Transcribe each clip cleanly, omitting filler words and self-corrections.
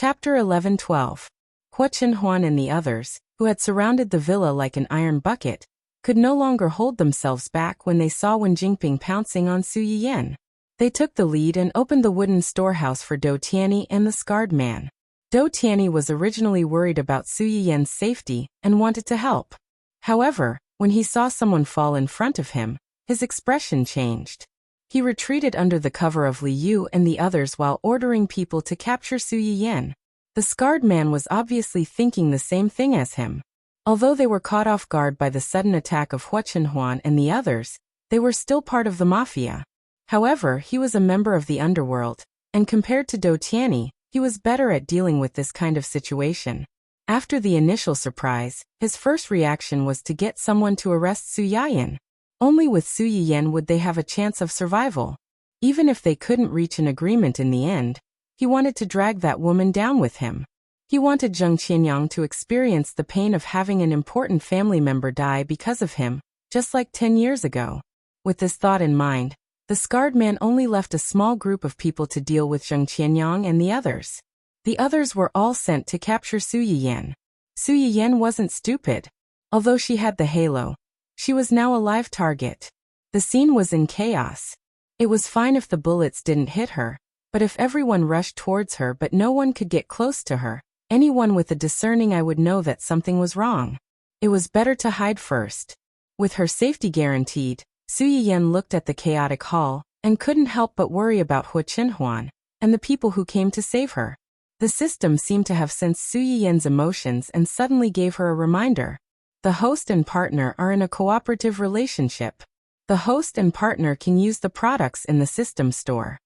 Chapter 11-12. Hua Chenhuan and the others, who had surrounded the villa like an iron bucket, could no longer hold themselves back when they saw Wen Jingping pouncing on Su Yiyan. They took the lead and opened the wooden storehouse for Dou Tianyi and the scarred man. Dou Tianyi was originally worried about Su Yiyan's safety and wanted to help. However, when he saw someone fall in front of him, his expression changed. He retreated under the cover of Li Yu and the others while ordering people to capture Su Yiyan. The scarred man was obviously thinking the same thing as him. Although they were caught off guard by the sudden attack of Hua Chenhuan and the others, they were still part of the mafia. However, he was a member of the underworld, and compared to Dou Tianyi, he was better at dealing with this kind of situation. After the initial surprise, his first reaction was to get someone to arrest Su Yiyan. Only with Su Yiyan would they have a chance of survival. Even if they couldn't reach an agreement in the end, he wanted to drag that woman down with him. He wanted Zheng Qianyang to experience the pain of having an important family member die because of him, just like 10 years ago. With this thought in mind, the scarred man only left a small group of people to deal with Zheng Qianyang and the others. The others were all sent to capture Su Yiyan. Su Yiyan wasn't stupid. Although she had the halo, she was now a live target. The scene was in chaos. It was fine if the bullets didn't hit her, but if everyone rushed towards her but no one could get close to her, anyone with a discerning eye would know that something was wrong. It was better to hide first. With her safety guaranteed, Su Yiyan looked at the chaotic hall and couldn't help but worry about Hua Chenhuan and the people who came to save her. The system seemed to have sensed Su Yiyan's emotions and suddenly gave her a reminder. The host and partner are in a cooperative relationship. The host and partner can use the products in the system store.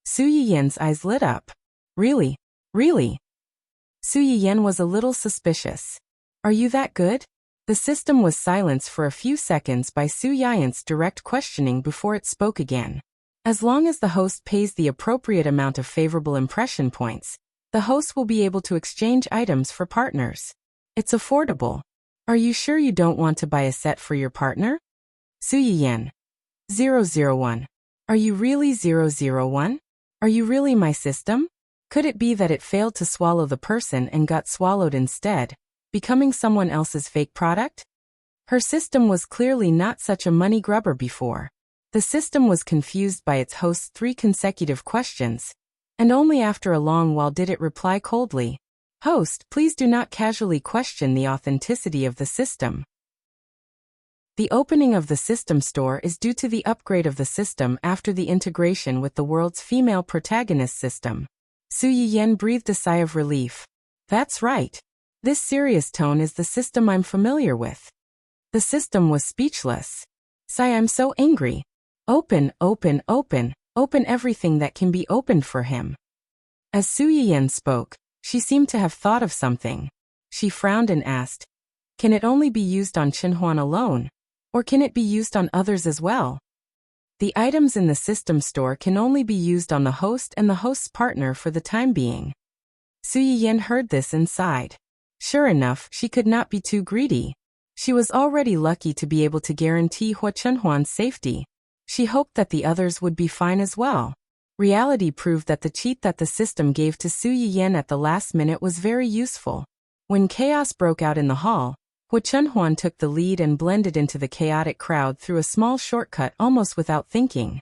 Su Yiyan's eyes lit up. Really? Really? Su Yiyan was a little suspicious. Are you that good? The system was silenced for a few seconds by Su Yiyan's direct questioning before it spoke again. As long as the host pays the appropriate amount of favorable impression points, the host will be able to exchange items for partners. It's affordable. Are you sure you don't want to buy a set for your partner? Su Yiyan. 001. Are you really 001? Are you really my system? Could it be that it failed to swallow the person and got swallowed instead, becoming someone else's fake product? Her system was clearly not such a money grubber before. The system was confused by its host's 3 consecutive questions, and only after a long while did it reply coldly. Host, please do not casually question the authenticity of the system. The opening of the system store is due to the upgrade of the system after the integration with the world's female protagonist system. Su Yiyan breathed a sigh of relief. That's right. This serious tone is the system I'm familiar with. The system was speechless. Sigh, I'm so angry. Open, open, open, open everything that can be opened for him. As Su Yiyan spoke, she seemed to have thought of something. She frowned and asked, can it only be used on Chenhuan alone? Or can it be used on others as well? The items in the system store can only be used on the host and the host's partner for the time being. Su Yiyan heard this and sighed. Sure enough, she could not be too greedy. She was already lucky to be able to guarantee Hua Chenhuan's safety. She hoped that the others would be fine as well. Reality proved that the cheat that the system gave to Su Yiyan at the last minute was very useful. When chaos broke out in the hall, Hua Chenhuan took the lead and blended into the chaotic crowd through a small shortcut almost without thinking.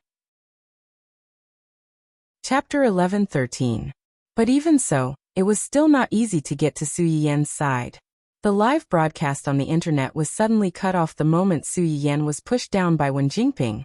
Chapter 11-13. But even so, it was still not easy to get to Su Yiyan's side. The live broadcast on the internet was suddenly cut off the moment Su Yiyan was pushed down by Wen Jingping,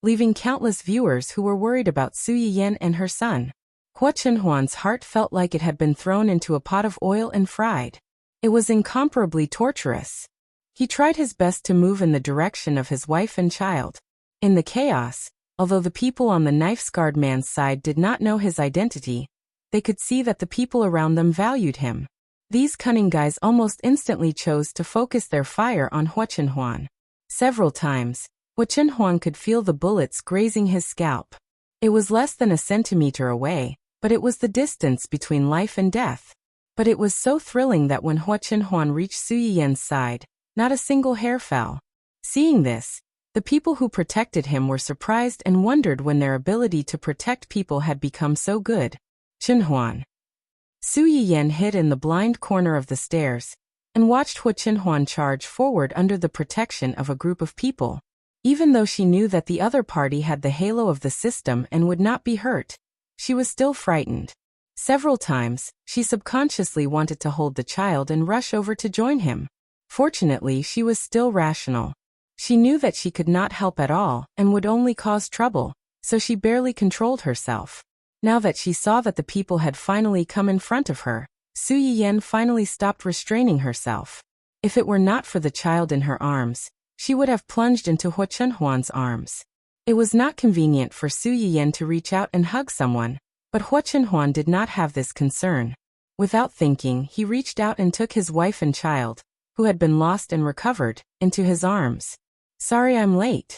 leaving countless viewers who were worried about Su Yiyan and her son. Hua Chenhuan's heart felt like it had been thrown into a pot of oil and fried. It was incomparably torturous. He tried his best to move in the direction of his wife and child. In the chaos, although the people on the knife-scarred man's side did not know his identity, they could see that the people around them valued him. These cunning guys almost instantly chose to focus their fire on Hua Chenhuan. Several times, Hua Chenhuan could feel the bullets grazing his scalp. It was less than a centimeter away, but it was the distance between life and death. But it was so thrilling that when Hua Chenhuan reached Su Yiyan's side, not a single hair fell. Seeing this, the people who protected him were surprised and wondered when their ability to protect people had become so good. Chenhuan. Su Yiyan hid in the blind corner of the stairs and watched Hu Qinhuan charge forward under the protection of a group of people. Even though she knew that the other party had the halo of the system and would not be hurt, she was still frightened. Several times, she subconsciously wanted to hold the child and rush over to join him. Fortunately, she was still rational. She knew that she could not help at all and would only cause trouble, so she barely controlled herself. Now that she saw that the people had finally come in front of her, Su Yiyan finally stopped restraining herself. If it were not for the child in her arms, she would have plunged into Hu Qinhuan's arms. It was not convenient for Su Yiyan to reach out and hug someone, but Hu Qinhuan did not have this concern. Without thinking, he reached out and took his wife and child, who had been lost and recovered, into his arms. Sorry I'm late.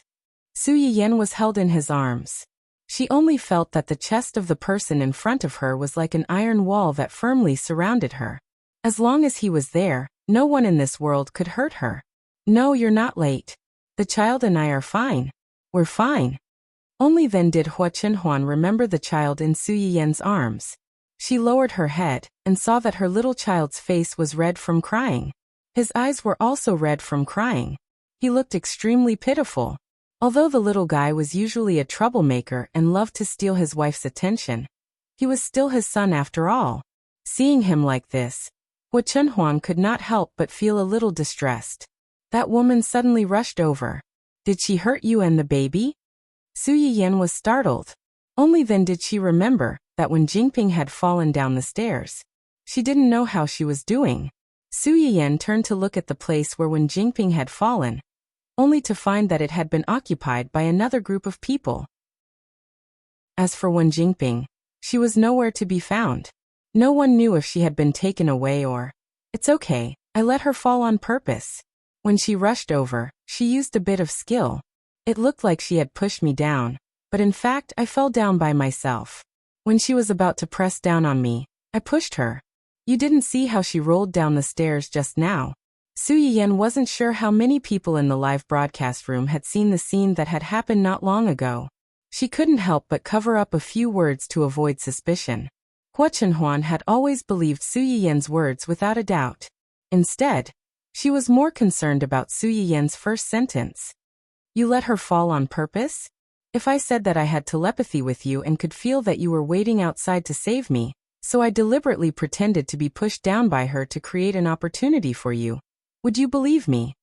Su Yiyan was held in his arms. She only felt that the chest of the person in front of her was like an iron wall that firmly surrounded her. As long as he was there, no one in this world could hurt her. No, you're not late. The child and I are fine. We're fine. Only then did Hu Qinhuan remember the child in Su Yiyan's arms. She lowered her head and saw that her little child's face was red from crying. His eyes were also red from crying. He looked extremely pitiful. Although the little guy was usually a troublemaker and loved to steal his wife's attention, he was still his son after all. Seeing him like this, Hu Qinhuan could not help but feel a little distressed. That woman suddenly rushed over. Did she hurt you and the baby? Su Yiyan was startled. Only then did she remember that when Jingping had fallen down the stairs, she didn't know how she was doing. Su Yiyan turned to look at the place where Wen Jingping had fallen, only to find that it had been occupied by another group of people. As for Wen Jingping, she was nowhere to be found. No one knew if she had been taken away or... It's okay, I let her fall on purpose. When she rushed over, she used a bit of skill. It looked like she had pushed me down, but in fact I fell down by myself. When she was about to press down on me, I pushed her. You didn't see how she rolled down the stairs just now. Su Yiyan wasn't sure how many people in the live broadcast room had seen the scene that had happened not long ago. She couldn't help but cover up a few words to avoid suspicion. Hu Qinhuan had always believed Su Yiyan's words without a doubt. Instead, she was more concerned about Su Yiyan's first sentence. You let her fall on purpose? If I said that I had telepathy with you and could feel that you were waiting outside to save me, so I deliberately pretended to be pushed down by her to create an opportunity for you, would you believe me?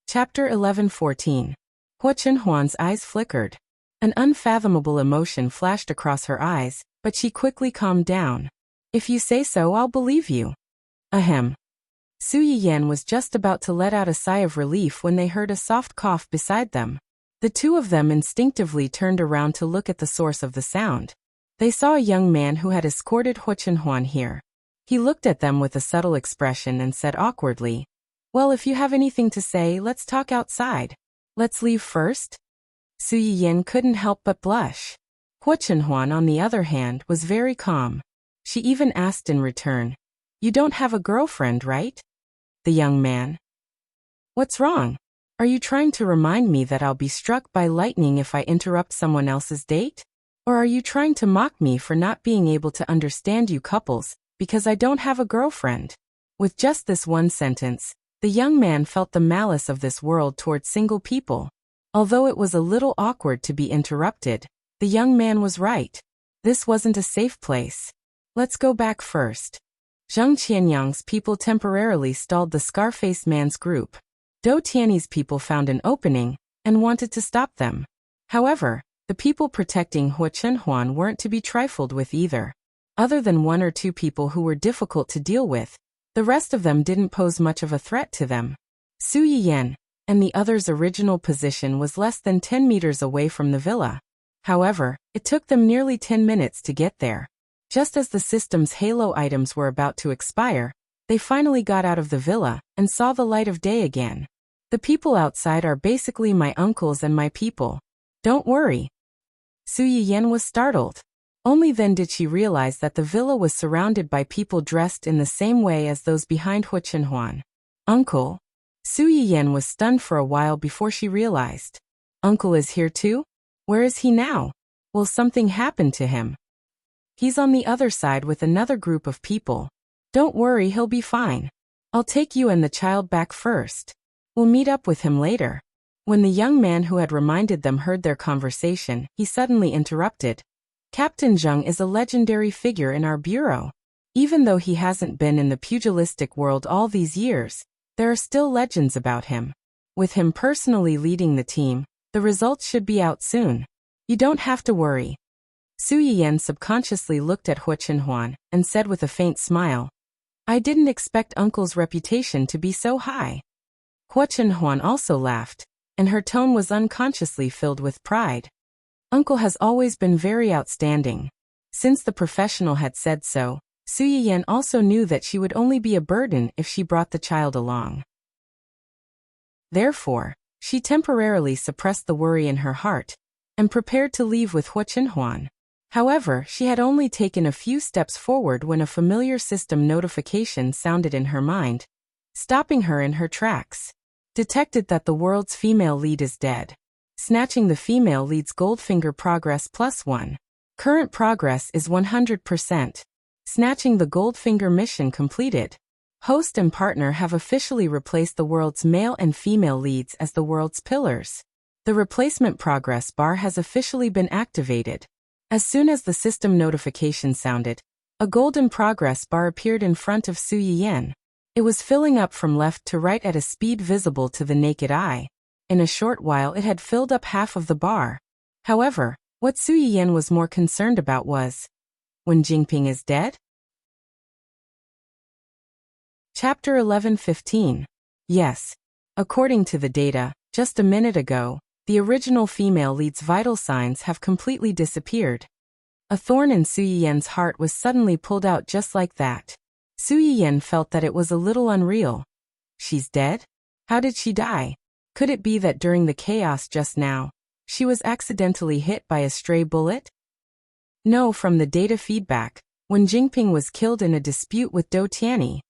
Chapter 11:14. Hu Qinhuan's eyes flickered. An unfathomable emotion flashed across her eyes, but she quickly calmed down. If you say so, I'll believe you. Ahem. Su Yiyan was just about to let out a sigh of relief when they heard a soft cough beside them. The two of them instinctively turned around to look at the source of the sound. They saw a young man who had escorted Hu Qinhuan here. He looked at them with a subtle expression and said awkwardly, Well, if you have anything to say, let's talk outside. Let's leave first? Su Yiyan couldn't help but blush. Hu Qinhuan, on the other hand, was very calm. She even asked in return, You don't have a girlfriend, right? The young man. What's wrong? Are you trying to remind me that I'll be struck by lightning if I interrupt someone else's date? Or are you trying to mock me for not being able to understand you couples, because I don't have a girlfriend? With just this one sentence, the young man felt the malice of this world toward single people. Although it was a little awkward to be interrupted, the young man was right. This wasn't a safe place. Let's go back first. Zheng Qianyang's people temporarily stalled the Scarface man's group. Dou Tiany's people found an opening and wanted to stop them. However, the people protecting Hu Qinhuan weren't to be trifled with either. Other than one or two people who were difficult to deal with, the rest of them didn't pose much of a threat to them. Su Yiyan and the others' original position was less than 10 meters away from the villa. However, it took them nearly 10 minutes to get there. Just as the system's halo items were about to expire, they finally got out of the villa and saw the light of day again. The people outside are basically my uncles and my people. Don't worry. Su Yiyan was startled. Only then did she realize that the villa was surrounded by people dressed in the same way as those behind Hu Qinhuan. Uncle? Su Yiyan was stunned for a while before she realized. Uncle is here too? Where is he now? Will something happen to him? He's on the other side with another group of people. Don't worry, he'll be fine. I'll take you and the child back first. We'll meet up with him later." When the young man who had reminded them heard their conversation, he suddenly interrupted. "Captain Zheng is a legendary figure in our bureau. Even though he hasn't been in the pugilistic world all these years, there are still legends about him. With him personally leading the team, the results should be out soon. You don't have to worry." Su Yiyan subconsciously looked at Hua Chenhuan and said with a faint smile, "I didn't expect Uncle's reputation to be so high." Hua Chenhuan also laughed, and her tone was unconsciously filled with pride. "Uncle has always been very outstanding." Since the professional had said so, Su Yiyan also knew that she would only be a burden if she brought the child along. Therefore, she temporarily suppressed the worry in her heart and prepared to leave with Hua Chenhuan. However, she had only taken a few steps forward when a familiar system notification sounded in her mind, stopping her in her tracks. Detected that the world's female lead is dead. Snatching the female lead's Goldfinger progress +1. Current progress is 100%. Snatching the Goldfinger mission completed. Host and partner have officially replaced the world's male and female leads as the world's pillars. The replacement progress bar has officially been activated. As soon as the system notification sounded, a golden progress bar appeared in front of Su Yiyan. It was filling up from left to right at a speed visible to the naked eye. In a short while it had filled up half of the bar. However, what Su Yiyan was more concerned about was, when Jingping is dead? Chapter 11:15. Yes. According to the data, just a minute ago, the original female lead's vital signs have completely disappeared. A thorn in Su Yiyan's heart was suddenly pulled out just like that. Su Yiyan felt that it was a little unreal. She's dead? How did she die? Could it be that during the chaos just now, she was accidentally hit by a stray bullet? No, from the data feedback, when Jingping was killed in a dispute with Dou Tianyi.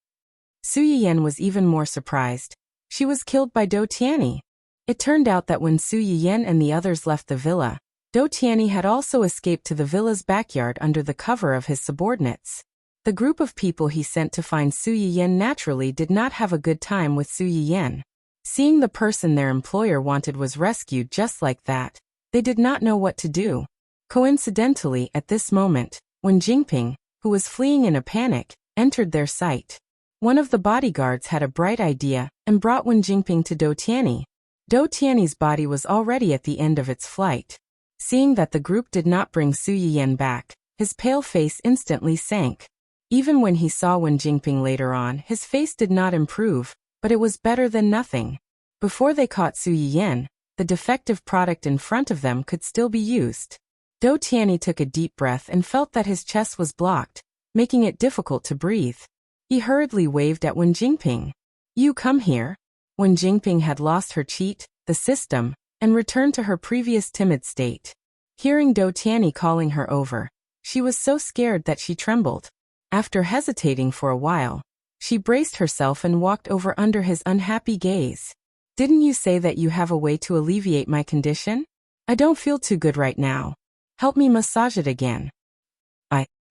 Su Yiyan was even more surprised. She was killed by Dou Tianyi. It turned out that when Su Yiyan and the others left the villa, Dou Tianyi had also escaped to the villa's backyard under the cover of his subordinates. The group of people he sent to find Su Yiyan naturally did not have a good time with Su Yiyan. Seeing the person their employer wanted was rescued just like that, they did not know what to do. Coincidentally, at this moment, when Jingping, who was fleeing in a panic, entered their sight, one of the bodyguards had a bright idea and brought Wen Jingping to Dou Tianyi. Dou Tianyi's body was already at the end of its flight. Seeing that the group did not bring Su Yiyan back, his pale face instantly sank. Even when he saw Wen Jingping later on, his face did not improve, but it was better than nothing. Before they caught Su Yiyan, the defective product in front of them could still be used. Dou Tianyi took a deep breath and felt that his chest was blocked, making it difficult to breathe. He hurriedly waved at Wen Jingping. "You come here." Wen Jingping had lost her cheat, the system, and returned to her previous timid state. Hearing Dou Tianyi calling her over, she was so scared that she trembled. After hesitating for a while, she braced herself and walked over under his unhappy gaze. "Didn't you say that you have a way to alleviate my condition? I don't feel too good right now. Help me massage it again."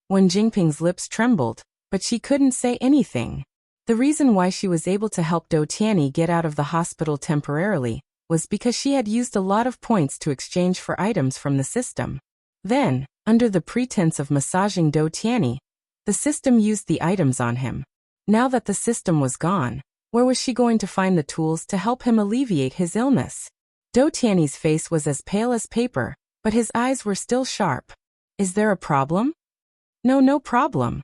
Wen Jingping's lips trembled, but she couldn't say anything. The reason why she was able to help Dou Tianyi get out of the hospital temporarily was because she had used a lot of points to exchange for items from the system. Then, under the pretense of massaging Dou Tianyi, the system used the items on him. Now that the system was gone, where was she going to find the tools to help him alleviate his illness? Dou Tianyi's face was as pale as paper, but his eyes were still sharp. "Is there a problem?" No problem."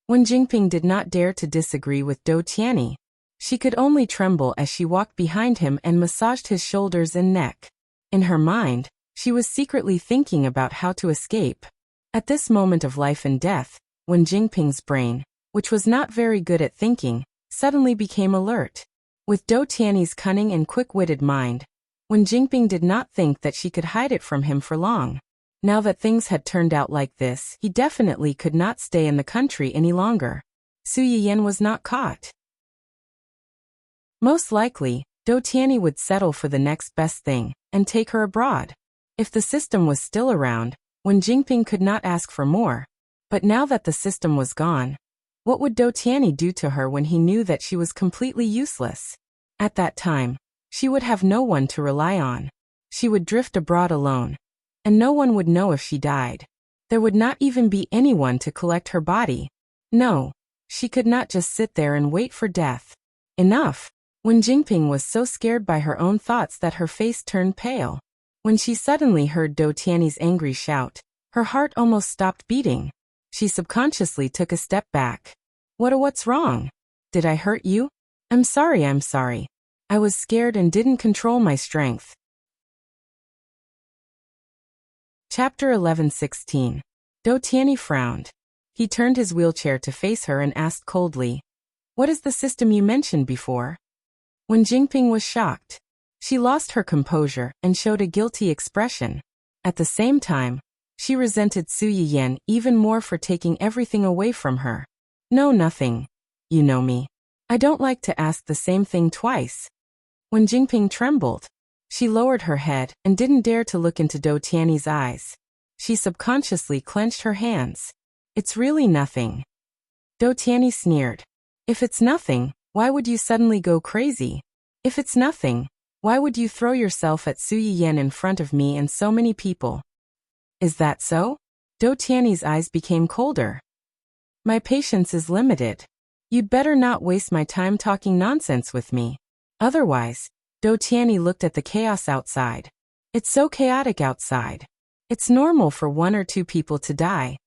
Wen Jingping did not dare to disagree with Dou Tianyi. She could only tremble as she walked behind him and massaged his shoulders and neck. In her mind, she was secretly thinking about how to escape. At this moment of life and death, Wen Jingping's brain, which was not very good at thinking, suddenly became alert. With Dou Tianyi's cunning and quick-witted mind, Wen Jingping did not think that she could hide it from him for long. Now that things had turned out like this, he definitely could not stay in the country any longer. Su Yiyan was not caught. Most likely, Dou Tianyi would settle for the next best thing and take her abroad. If the system was still around, Wen Jingping could not ask for more. But now that the system was gone, what would Do Tianyi do to her when he knew that she was completely useless? At that time, she would have no one to rely on. She would drift abroad alone, and no one would know if she died. There would not even be anyone to collect her body. No, she could not just sit there and wait for death. Enough! Wen Jingping was so scared by her own thoughts that her face turned pale. When she suddenly heard Do Tianyi's angry shout, her heart almost stopped beating. She subconsciously took a step back. What's wrong? Did I hurt you? I'm sorry. I was scared and didn't control my strength. Chapter 11:16. Do Tianyi frowned. He turned his wheelchair to face her and asked coldly, "What is the system you mentioned before?" Wen Jingping was shocked. She lost her composure and showed a guilty expression. At the same time, she resented Su Yiyan even more for taking everything away from her. "No, nothing. You know me. I don't like to ask the same thing twice." Wen Jingping trembled. She lowered her head and didn't dare to look into Do Tianyi's eyes. She subconsciously clenched her hands. "It's really nothing." Do Tianyi sneered. "If it's nothing, why would you suddenly go crazy? If it's nothing, why would you throw yourself at Su Yiyan in front of me and so many people?" "Is that so?" Do Tianyi's eyes became colder. "My patience is limited. You'd better not waste my time talking nonsense with me. Otherwise," Do Tianyi looked at the chaos outside. "It's so chaotic outside. It's normal for 1 or 2 people to die."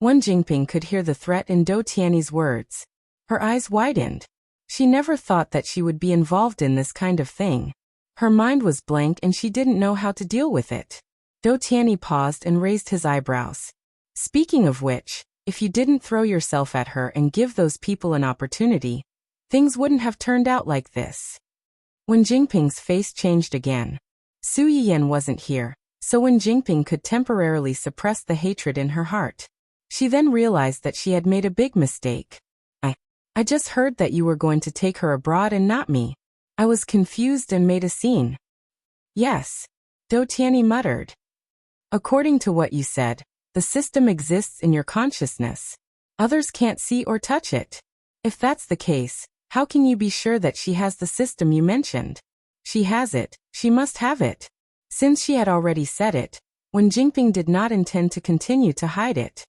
Wen Jingping could hear the threat in Do Tianyi's words. Her eyes widened. She never thought that she would be involved in this kind of thing. Her mind was blank and she didn't know how to deal with it. Do Tianyi paused and raised his eyebrows. "Speaking of which, if you didn't throw yourself at her and give those people an opportunity, things wouldn't have turned out like this." Wen Jingping's face changed again. Su Yiyan wasn't here, so Wen Jingping could temporarily suppress the hatred in her heart. She then realized that she had made a big mistake. I just heard that you were going to take her abroad and not me. I was confused and made a scene." "Yes," Do Tianyi muttered. "According to what you said, the system exists in your consciousness. Others can't see or touch it. If that's the case, how can you be sure that she has the system you mentioned?" "She has it, she must have it." Since she had already said it, Wen Jingping did not intend to continue to hide it.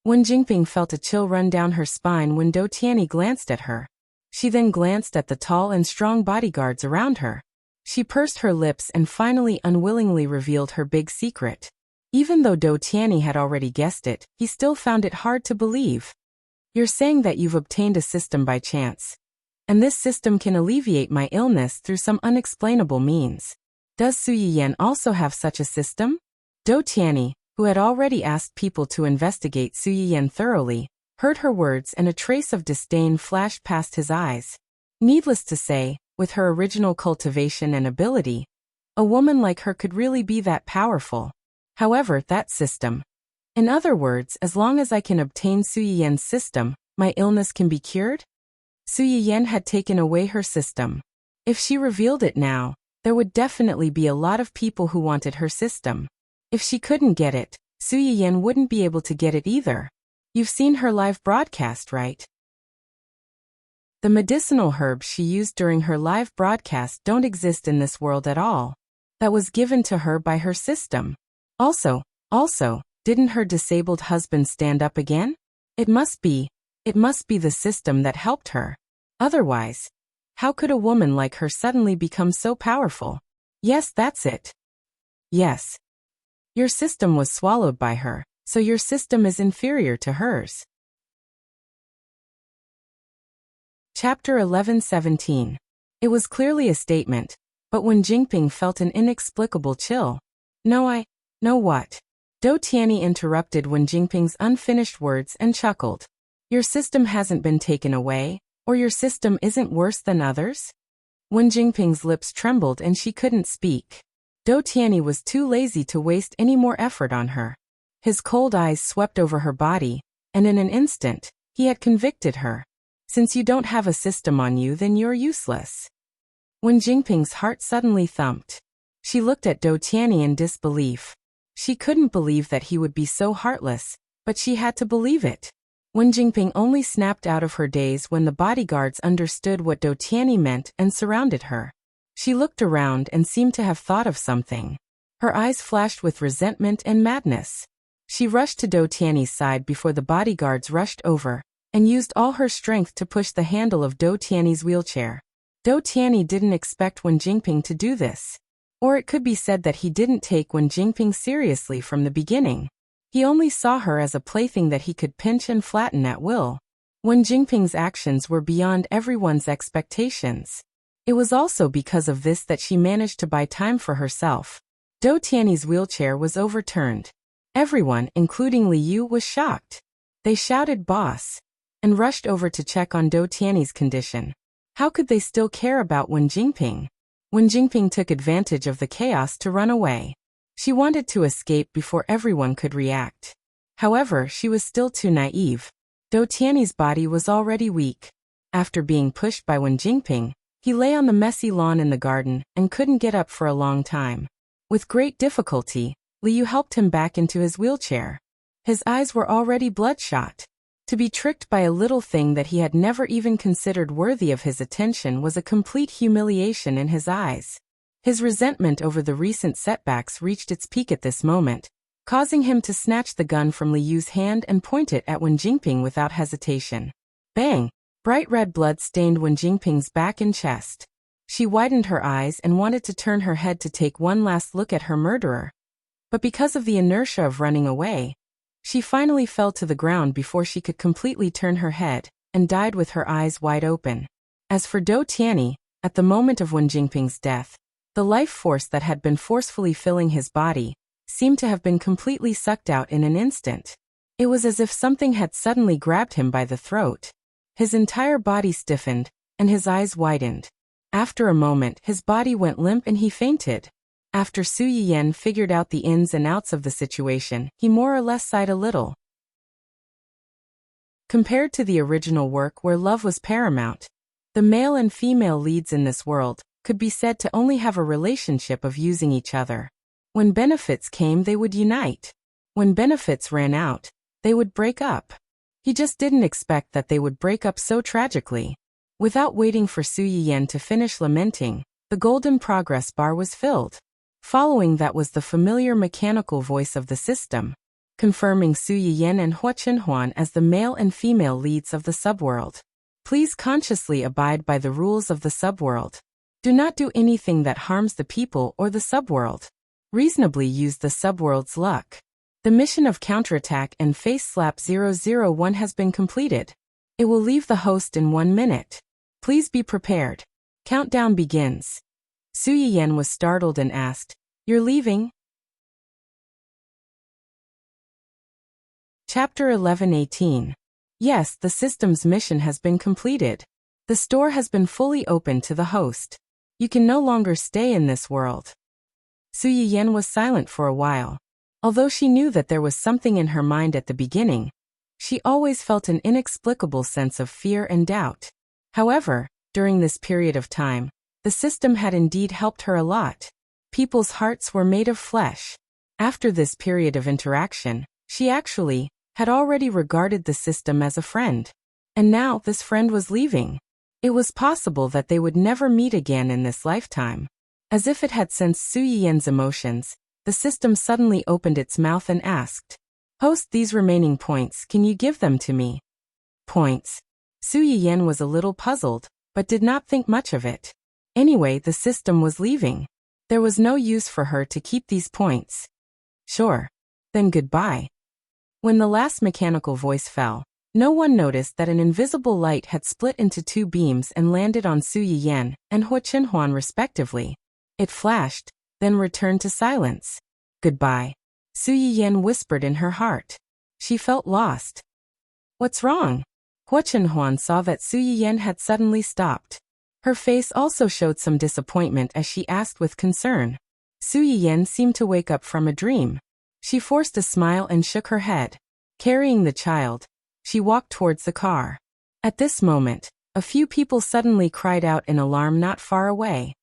Wen Jingping felt a chill run down her spine when Do Tianyi glanced at her. She then glanced at the tall and strong bodyguards around her. She pursed her lips and finally unwillingly revealed her big secret. Even though Do Tianyi had already guessed it, he still found it hard to believe. "You're saying that you've obtained a system by chance. And this system can alleviate my illness through some unexplainable means. Does Su Yiyan also have such a system?" Do Tianyi, who had already asked people to investigate Su Yiyan thoroughly, heard her words and a trace of disdain flashed past his eyes. Needless to say, with her original cultivation and ability, a woman like her could really be that powerful. However, that system. In other words, as long as I can obtain Su Yiyan's system, my illness can be cured? Su Yiyan had taken away her system. If she revealed it now, there would definitely be a lot of people who wanted her system. If she couldn't get it, Su Yiyan wouldn't be able to get it either. You've seen her live broadcast, right? The medicinal herbs she used during her live broadcast don't exist in this world at all. That was given to her by her system. Also, didn't her disabled husband stand up again? It must be the system that helped her. Otherwise, how could a woman like her suddenly become so powerful? Yes, that's it. Yes. Your system was swallowed by her, so your system is inferior to hers. Chapter 11:17. It was clearly a statement, but Wen Jingping felt an inexplicable chill. No, what? Do Tianyi interrupted Wen Jingping's unfinished words and chuckled. Your system hasn't been taken away, or your system isn't worse than others? Wen Jingping's lips trembled and she couldn't speak. Do Tianyi was too lazy to waste any more effort on her. His cold eyes swept over her body, and in an instant, he had convicted her. Since you don't have a system on you, then you're useless. Wen Jingping's heart suddenly thumped. She looked at Do Tianyi in disbelief. She couldn't believe that he would be so heartless, But she had to believe it. Wen Jingping only snapped out of her daze when the bodyguards understood what Do Tianyi meant and surrounded her. She looked around and seemed to have thought of something. Her eyes flashed with resentment and madness. She rushed to Do Tianyi's side before the bodyguards rushed over, and used all her strength to push the handle of Do Tianyi's wheelchair. Do Tianyi didn't expect Wen Jingping to do this. Or it could be said that he didn't take Wen Jingping seriously from the beginning. He only saw her as a plaything that he could pinch and flatten at will. Wen Jingping's actions were beyond everyone's expectations. It was also because of this that she managed to buy time for herself. Do Tianyi's wheelchair was overturned. Everyone, including Liu, was shocked. They shouted "Boss!" and rushed over to check on Do Tianyi's condition. How could they still care about Wen Jingping? Wen Jingping took advantage of the chaos to run away. She wanted to escape before everyone could react. However, she was still too naive. Do Tianyi's body was already weak. After being pushed by Wen Jingping, he lay on the messy lawn in the garden and couldn't get up for a long time. With great difficulty, Liu helped him back into his wheelchair. His eyes were already bloodshot. To be tricked by a little thing that he had never even considered worthy of his attention was a complete humiliation in his eyes. His resentment over the recent setbacks reached its peak at this moment, causing him to snatch the gun from Liu's hand and point it at Wen Jingping without hesitation. Bang! Bright red blood stained Wen Jingping's back and chest. She widened her eyes and wanted to turn her head to take one last look at her murderer. But because of the inertia of running away, she finally fell to the ground before she could completely turn her head, and died with her eyes wide open. As for Do Tianyi, at the moment of Wen Jingping's death, the life force that had been forcefully filling his body seemed to have been completely sucked out in an instant. It was as if something had suddenly grabbed him by the throat. His entire body stiffened, and his eyes widened. After a moment, his body went limp and he fainted. After Su Yiyan figured out the ins and outs of the situation, he more or less sighed a little. Compared to the original work where love was paramount, the male and female leads in this world could be said to only have a relationship of using each other. When benefits came, they would unite. When benefits ran out, they would break up. He just didn't expect that they would break up so tragically. Without waiting for Su Yiyan to finish lamenting, the golden progress bar was filled. Following that was the familiar mechanical voice of the system, confirming Su Yiyan and Hua Chenhuan as the male and female leads of the subworld. Please consciously abide by the rules of the subworld. Do not do anything that harms the people or the subworld. Reasonably use the subworld's luck. The mission of counterattack and face slap 001 has been completed. It will leave the host in 1 minute. Please be prepared. Countdown begins. Su Yiyan was startled and asked, "You're leaving?" Chapter 11:18. Yes, the system's mission has been completed. The store has been fully opened to the host. You can no longer stay in this world. Su Yiyan was silent for a while. Although she knew that there was something in her mind at the beginning, she always felt an inexplicable sense of fear and doubt. However, during this period of time, the system had indeed helped her a lot. People's hearts were made of flesh. After this period of interaction, she actually had already regarded the system as a friend. And now this friend was leaving. It was possible that they would never meet again in this lifetime. As if it had sensed Su Yiyan's emotions, the system suddenly opened its mouth and asked, "Host, these remaining points, can you give them to me?" Points. Su Yiyan was a little puzzled, but did not think much of it. Anyway, the system was leaving. There was no use for her to keep these points. Sure. Then goodbye. When the last mechanical voice fell, no one noticed that an invisible light had split into 2 beams and landed on Su Yiyan and Hua Chenhuan respectively. It flashed, then returned to silence. Goodbye. Su Yiyan whispered in her heart. She felt lost. What's wrong? Hua Chenhuan saw that Su Yiyan had suddenly stopped. Her face also showed some disappointment as she asked with concern. Su Yiyan seemed to wake up from a dream. She forced a smile and shook her head. Carrying the child, she walked towards the car. At this moment, a few people suddenly cried out in alarm not far away.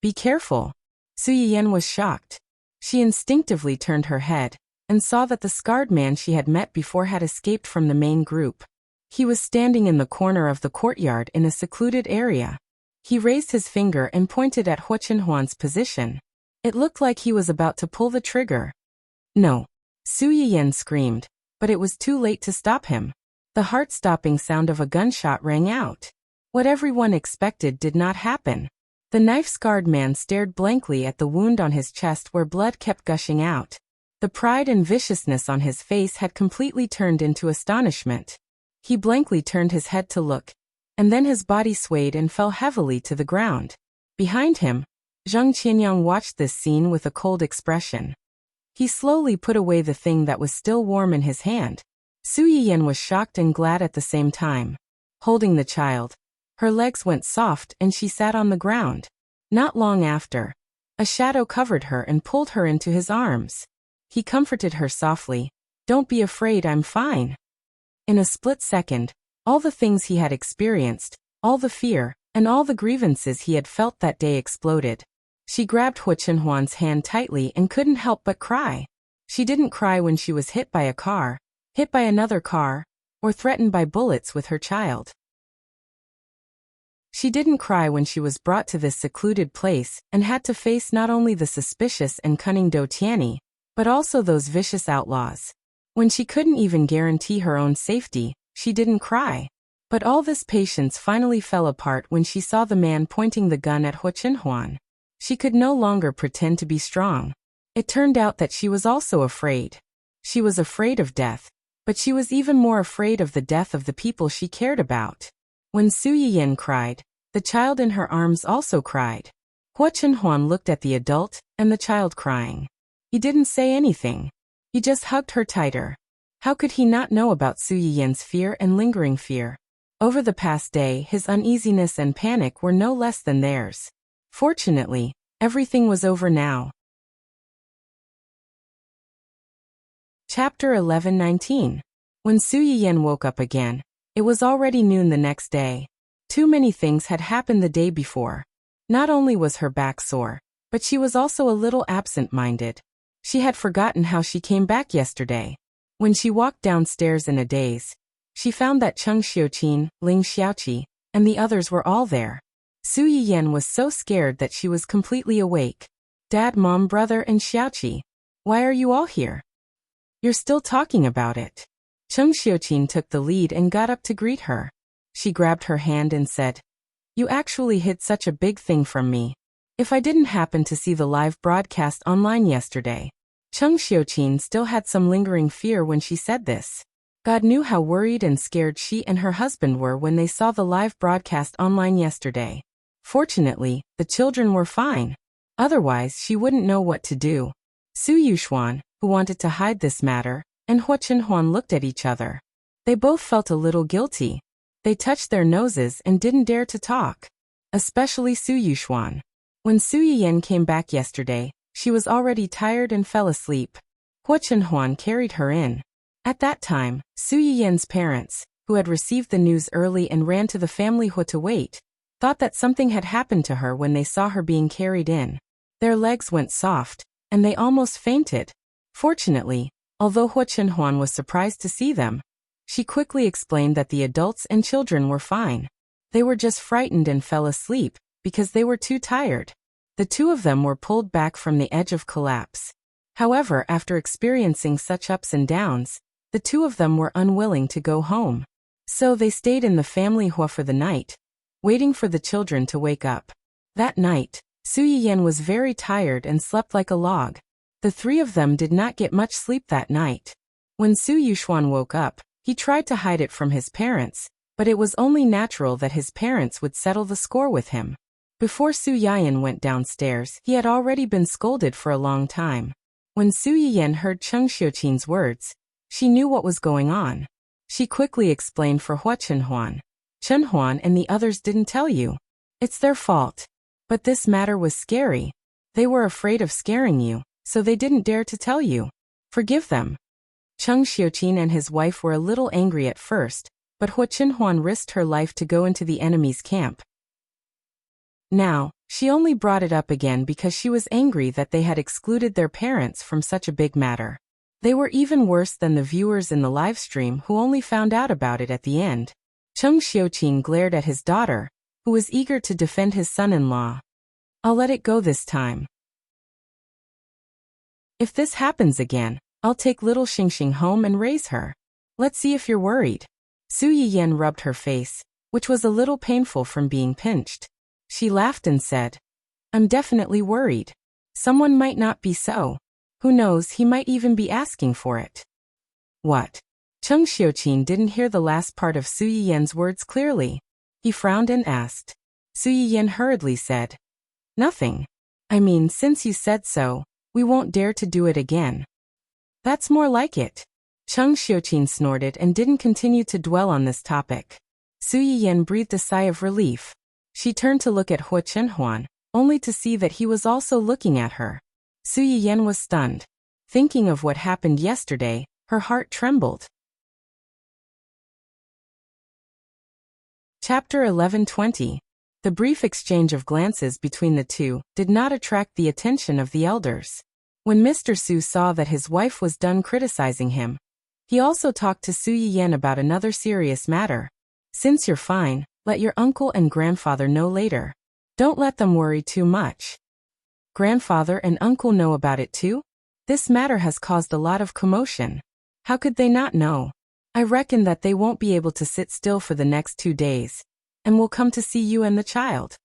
Be careful. Su Yiyan was shocked. She instinctively turned her head, and saw that the scarred man she had met before had escaped from the main group. He was standing in the corner of the courtyard in a secluded area. He raised his finger and pointed at Hua Chenhuan's position. It looked like he was about to pull the trigger. No! Su Yiyan screamed, but it was too late to stop him. The heart-stopping sound of a gunshot rang out. What everyone expected did not happen. The knife-scarred man stared blankly at the wound on his chest where blood kept gushing out. The pride and viciousness on his face had completely turned into astonishment. He blankly turned his head to look, and then his body swayed and fell heavily to the ground. Behind him, Zhang Qianyang watched this scene with a cold expression. He slowly put away the thing that was still warm in his hand. Su Yiyan was shocked and glad at the same time. Holding the child, her legs went soft and she sat on the ground. Not long after, a shadow covered her and pulled her into his arms. He comforted her softly. "Don't be afraid, I'm fine." In a split second, all the things he had experienced, all the fear, and all the grievances he had felt that day exploded. She grabbed Hua Chenhuan's hand tightly and couldn't help but cry. She didn't cry when she was hit by a car, hit by another car, or threatened by bullets with her child. She didn't cry when she was brought to this secluded place and had to face not only the suspicious and cunning Do Tianyi, but also those vicious outlaws. When she couldn't even guarantee her own safety, she didn't cry. But all this patience finally fell apart when she saw the man pointing the gun at Hua Chenhuan. She could no longer pretend to be strong. It turned out that she was also afraid. She was afraid of death, but she was even more afraid of the death of the people she cared about. When Su Yiyan cried, the child in her arms also cried. Hua Chenhuan looked at the adult and the child crying. He didn't say anything. He just hugged her tighter. How could he not know about Su Yiyan's fear and lingering fear? Over the past day, his uneasiness and panic were no less than theirs. Fortunately, everything was over now. Chapter 11:19. When Su Yiyan woke up again, it was already noon the next day. Too many things had happened the day before. Not only was her back sore, but she was also a little absent-minded. She had forgotten how she came back yesterday. When she walked downstairs in a daze, she found that Cheng Xiuqin, Ling Xiaoqi, and the others were all there. Su Yiyan was so scared that she was completely awake. "Dad, Mom, Brother, and Xiaoqi, why are you all here? You're still talking about it." Cheng Xiuqin took the lead and got up to greet her. She grabbed her hand and said, "You actually hid such a big thing from me. If I didn't happen to see the live broadcast online yesterday." Cheng Xiuqin still had some lingering fear when she said this. God knew how worried and scared she and her husband were when they saw the live broadcast online yesterday. Fortunately, the children were fine. Otherwise, she wouldn't know what to do. Su Yuxuan, who wanted to hide this matter, and Hua Chenhuan looked at each other. They both felt a little guilty. They touched their noses and didn't dare to talk. Especially Su Yuxuan. When Su Yiyan came back yesterday, she was already tired and fell asleep. Hua Chenhuan carried her in. At that time, Su Yiyan's parents, who had received the news early and ran to the family Hua to wait, thought that something had happened to her when they saw her being carried in. Their legs went soft, and they almost fainted. Fortunately, although Hua Chenhuan was surprised to see them, she quickly explained that the adults and children were fine. They were just frightened and fell asleep, because they were too tired. The two of them were pulled back from the edge of collapse. However, after experiencing such ups and downs, the two of them were unwilling to go home. So they stayed in the family Hua for the night, waiting for the children to wake up. That night, Su Yiyan was very tired and slept like a log. The three of them did not get much sleep that night. When Su Yuxuan woke up, he tried to hide it from his parents, but it was only natural that his parents would settle the score with him. Before Su Yiyan went downstairs, he had already been scolded for a long time. When Su Yiyan heard Cheng Xiuqin's words, she knew what was going on. She quickly explained for Hua Chenhuan. "Chenhuan and the others didn't tell you. It's their fault. But this matter was scary. They were afraid of scaring you, so they didn't dare to tell you. Forgive them." Cheng Xiuqin and his wife were a little angry at first, but Hua Chenhuan risked her life to go into the enemy's camp. Now, she only brought it up again because she was angry that they had excluded their parents from such a big matter. They were even worse than the viewers in the live stream who only found out about it at the end. Cheng Xiuqin glared at his daughter, who was eager to defend his son-in-law. I'll let it go this time. If this happens again, I'll take little Xingxing home and raise her. Let's see if you're worried. Su Yiyan rubbed her face, which was a little painful from being pinched. She laughed and said, I'm definitely worried. Someone might not be so. Who knows, he might even be asking for it. What? Cheng Xiuqin didn't hear the last part of Su Yiyan's words clearly. He frowned and asked. Su Yiyan hurriedly said, Nothing. I mean, since you said so, we won't dare to do it again. That's more like it. Cheng Xiuqin snorted and didn't continue to dwell on this topic. Su Yiyan breathed a sigh of relief. She turned to look at Hua Chenhuan, only to see that he was also looking at her. Su Yiyan was stunned. Thinking of what happened yesterday, her heart trembled. Chapter 11:20. The brief exchange of glances between the two did not attract the attention of the elders. When Mr. Su saw that his wife was done criticizing him, he also talked to Su Yiyan about another serious matter. Since you're fine, let your uncle and grandfather know later. Don't let them worry too much. Grandfather and uncle know about it too? This matter has caused a lot of commotion. How could they not know? I reckon that they won't be able to sit still for the next 2 days, and will come to see you and the child.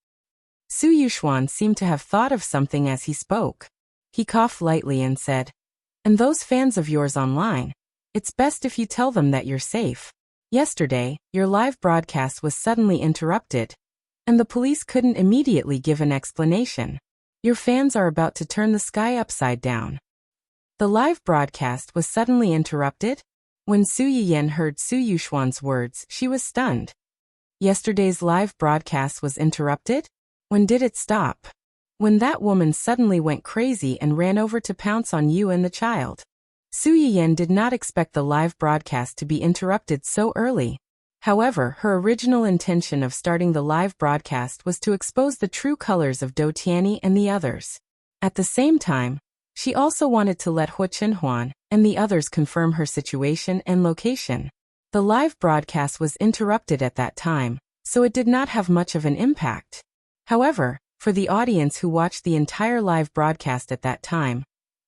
Su Yuxuan seemed to have thought of something as he spoke. He coughed lightly and said, And those fans of yours online, it's best if you tell them that you're safe. Yesterday, your live broadcast was suddenly interrupted, and the police couldn't immediately give an explanation. Your fans are about to turn the sky upside down. The live broadcast was suddenly interrupted? When Su Yiyan heard Su Yuxuan's words, she was stunned. Yesterday's live broadcast was interrupted? When did it stop? When that woman suddenly went crazy and ran over to pounce on you and the child. Su Yiyan did not expect the live broadcast to be interrupted so early. However, her original intention of starting the live broadcast was to expose the true colors of Dou Tianyi and the others. At the same time, she also wanted to let Hua Chenhuan and the others confirm her situation and location. The live broadcast was interrupted at that time, so it did not have much of an impact. However, for the audience who watched the entire live broadcast at that time,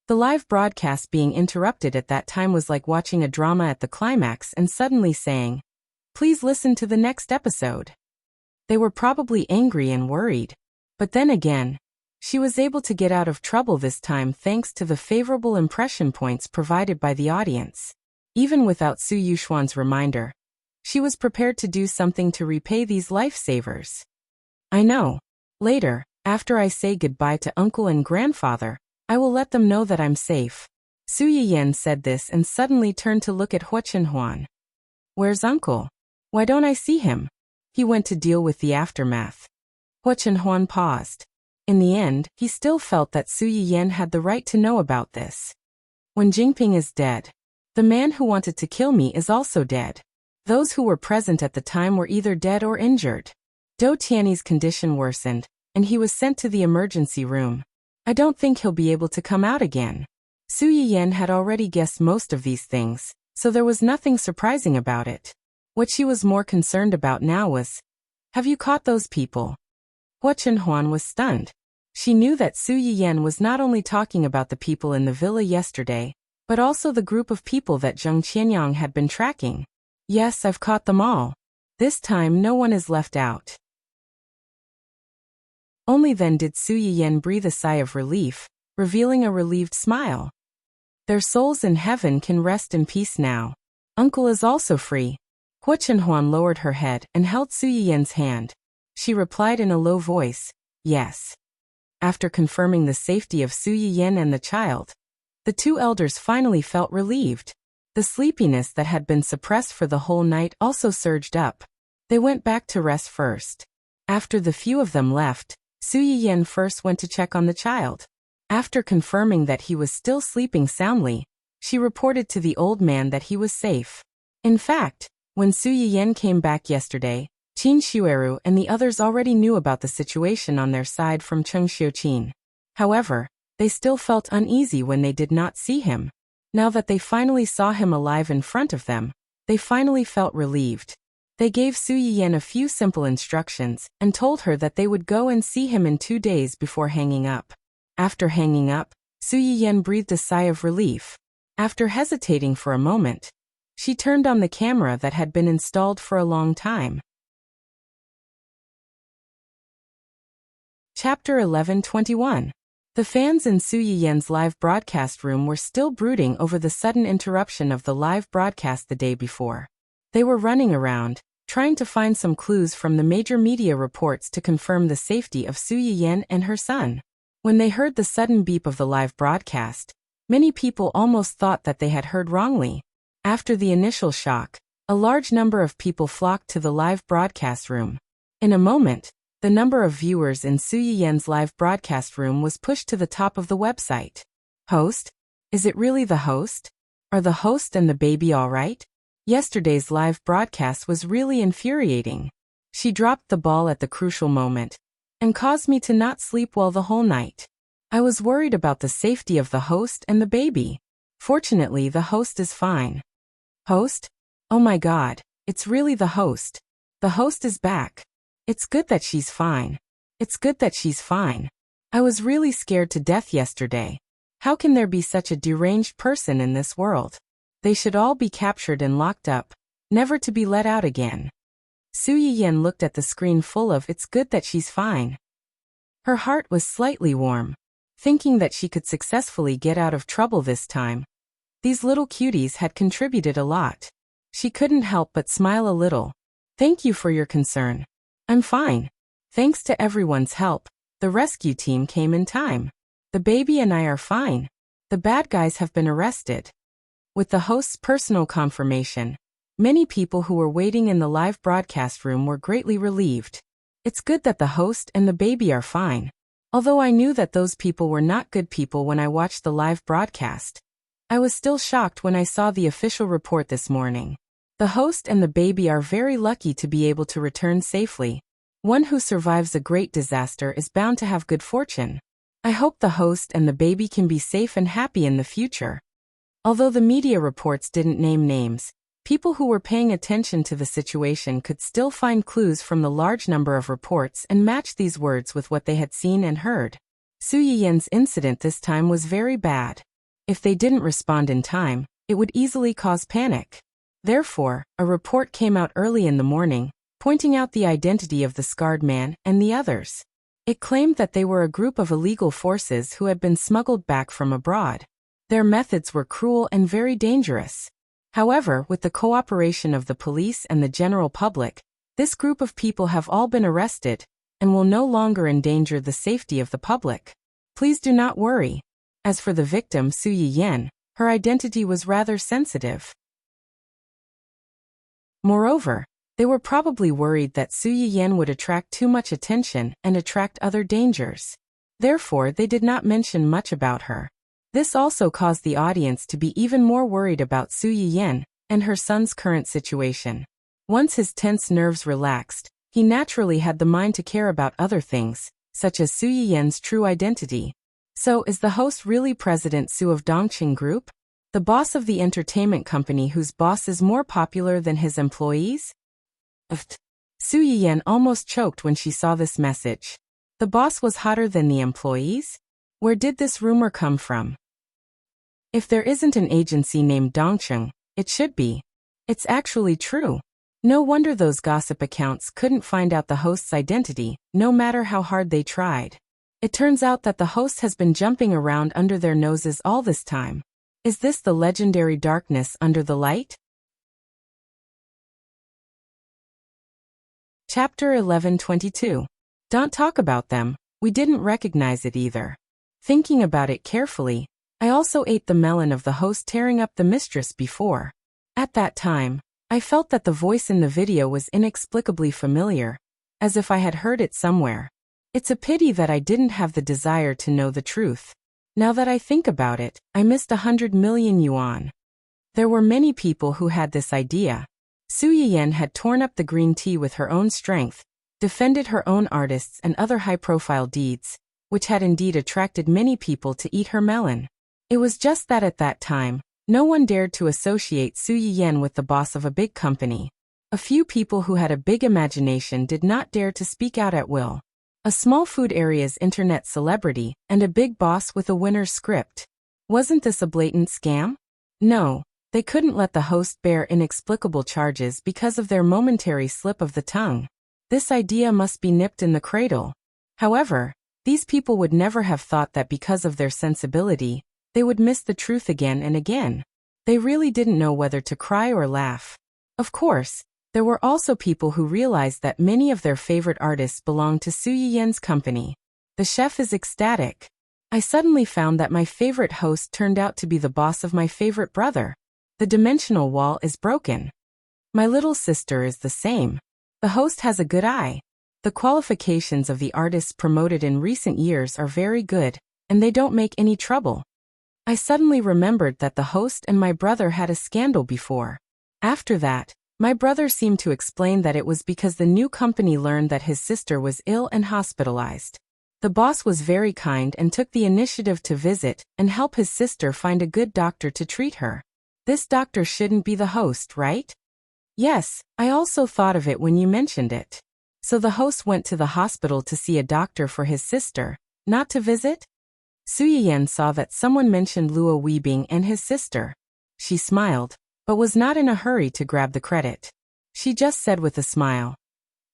the live broadcast being interrupted at that time was like watching a drama at the climax and suddenly saying, Please listen to the next episode. They were probably angry and worried. But then again, she was able to get out of trouble this time thanks to the favorable impression points provided by the audience. Even without Su Yuxuan's reminder, she was prepared to do something to repay these lifesavers. I know. Later, after I say goodbye to uncle and grandfather, I will let them know that I'm safe. Su Yiyan said this and suddenly turned to look at Hua Chenhuan. Where's uncle? Why don't I see him? He went to deal with the aftermath. Hua Chenhuan paused. In the end, he still felt that Su Yiyan had the right to know about this. When Jingping is dead, the man who wanted to kill me is also dead. Those who were present at the time were either dead or injured. Dou Tianyi's condition worsened, and he was sent to the emergency room. I don't think he'll be able to come out again. Su Yiyan had already guessed most of these things, so there was nothing surprising about it. What she was more concerned about now was, have you caught those people? Hua Chenhuan was stunned. She knew that Su Yiyan was not only talking about the people in the villa yesterday, but also the group of people that Zheng Qianyang had been tracking. Yes, I've caught them all. This time no one is left out. Only then did Su Yiyan breathe a sigh of relief, revealing a relieved smile. Their souls in heaven can rest in peace now. Uncle is also free. Hua Chenhuan lowered her head and held Su Yiyan's hand. She replied in a low voice, yes. After confirming the safety of Su Yiyan and the child, the two elders finally felt relieved. The sleepiness that had been suppressed for the whole night also surged up. They went back to rest first. After the few of them left, Su Yiyan first went to check on the child. After confirming that he was still sleeping soundly, she reported to the old man that he was safe. In fact, when Su Yiyan came back yesterday, Qin Xueru and the others already knew about the situation on their side from Cheng Xiuqin. However, they still felt uneasy when they did not see him. Now that they finally saw him alive in front of them, they finally felt relieved. They gave Su Yiyan a few simple instructions and told her that they would go and see him in 2 days before hanging up. After hanging up, Su Yiyan breathed a sigh of relief. After hesitating for a moment, she turned on the camera that had been installed for a long time. Chapter 11:21. The fans in Su Yiyan's live broadcast room were still brooding over the sudden interruption of the live broadcast the day before. They were running around, trying to find some clues from the major media reports to confirm the safety of Su Yiyan and her son. When they heard the sudden beep of the live broadcast, many people almost thought that they had heard wrongly. After the initial shock, a large number of people flocked to the live broadcast room. In a moment, the number of viewers in Su Yiyan's live broadcast room was pushed to the top of the website. Host? Is it really the host? Are the host and the baby all right? Yesterday's live broadcast was really infuriating. She dropped the ball at the crucial moment and caused me to not sleep well the whole night. I was worried about the safety of the host and the baby. Fortunately, the host is fine. Host? Oh my God, it's really the host. The host is back. It's good that she's fine. It's good that she's fine. I was really scared to death yesterday. How can there be such a deranged person in this world? They should all be captured and locked up, never to be let out again. Su Yiyan looked at the screen full of "it's good that she's fine." Her heart was slightly warm, thinking that she could successfully get out of trouble this time. These little cuties had contributed a lot. She couldn't help but smile a little. Thank you for your concern. I'm fine. Thanks to everyone's help, the rescue team came in time. The baby and I are fine. The bad guys have been arrested. With the host's personal confirmation, many people who were waiting in the live broadcast room were greatly relieved. It's good that the host and the baby are fine. Although I knew that those people were not good people when I watched the live broadcast, I was still shocked when I saw the official report this morning. The host and the baby are very lucky to be able to return safely. One who survives a great disaster is bound to have good fortune. I hope the host and the baby can be safe and happy in the future. Although the media reports didn't name names, people who were paying attention to the situation could still find clues from the large number of reports and match these words with what they had seen and heard. Su Yiyan's incident this time was very bad. If they didn't respond in time, it would easily cause panic. Therefore, a report came out early in the morning, pointing out the identity of the scarred man and the others. It claimed that they were a group of illegal forces who had been smuggled back from abroad. Their methods were cruel and very dangerous. However, with the cooperation of the police and the general public, this group of people have all been arrested and will no longer endanger the safety of the public. Please do not worry. As for the victim, Su Yiyan, her identity was rather sensitive. Moreover, they were probably worried that Su Yiyan would attract too much attention and attract other dangers. Therefore, they did not mention much about her. This also caused the audience to be even more worried about Su Yiyan and her son's current situation. Once his tense nerves relaxed, he naturally had the mind to care about other things, such as Su Yiyan's true identity. So, is the host really President Su of Dongqing Group? The boss of the entertainment company whose boss is more popular than his employees? Su Yiyan almost choked when she saw this message. The boss was hotter than the employees? Where did this rumor come from? If there isn't an agency named Dongqing, it should be. It's actually true. No wonder those gossip accounts couldn't find out the host's identity, no matter how hard they tried. It turns out that the host has been jumping around under their noses all this time. Is this the legendary darkness under the light? Chapter 11:22. Don't talk about them, we didn't recognize it either. Thinking about it carefully, I also ate the melon of the host tearing up the mistress before. At that time, I felt that the voice in the video was inexplicably familiar, as if I had heard it somewhere. It's a pity that I didn't have the desire to know the truth. Now that I think about it, I missed 100 million yuan. There were many people who had this idea. Su Yiyan had torn up the green tea with her own strength, defended her own artists and other high-profile deeds, which had indeed attracted many people to eat her melon. It was just that at that time, No one dared to associate Su Yiyan with the boss of a big company. A few people who had a big imagination did not dare to speak out at will. A small food area's internet celebrity, and a big boss with a winner's script. Wasn't this a blatant scam? No, they couldn't let the host bear inexplicable charges because of their momentary slip of the tongue. This idea must be nipped in the cradle. However, these people would never have thought that because of their sensibility, they would miss the truth again and again. They really didn't know whether to cry or laugh. Of course, there were also people who realized that many of their favorite artists belonged to Su Yiyan's company. The chef is ecstatic. I suddenly found that my favorite host turned out to be the boss of my favorite brother. The dimensional wall is broken. My little sister is the same. The host has a good eye. The qualifications of the artists promoted in recent years are very good, and they don't make any trouble. I suddenly remembered that the host and my brother had a scandal before. After that, my brother seemed to explain that it was because the new company learned that his sister was ill and hospitalized. The boss was very kind and took the initiative to visit and help his sister find a good doctor to treat her. This doctor shouldn't be the host, right? Yes, I also thought of it when you mentioned it. So the host went to the hospital to see a doctor for his sister, not to visit? Su Yiyan saw that someone mentioned Luo Weibing and his sister. She smiled, but was not in a hurry to grab the credit. She just said with a smile.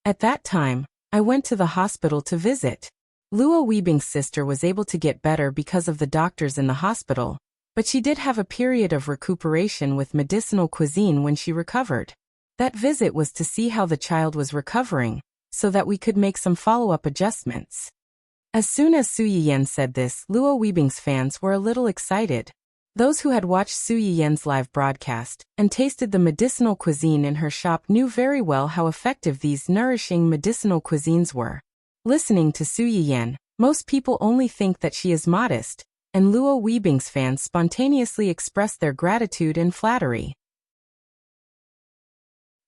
At that time, I went to the hospital to visit. Luo Weibing's sister was able to get better because of the doctors in the hospital, but she did have a period of recuperation with medicinal cuisine when she recovered. That visit was to see how the child was recovering, so that we could make some follow-up adjustments. As soon as Su Yiyan said this, Luo Weibing's fans were a little excited. Those who had watched Su Yiyan's live broadcast and tasted the medicinal cuisine in her shop knew very well how effective these nourishing medicinal cuisines were. Listening to Su Yiyan, most people only think that she is modest, and Luo Weibing's fans spontaneously express their gratitude and flattery.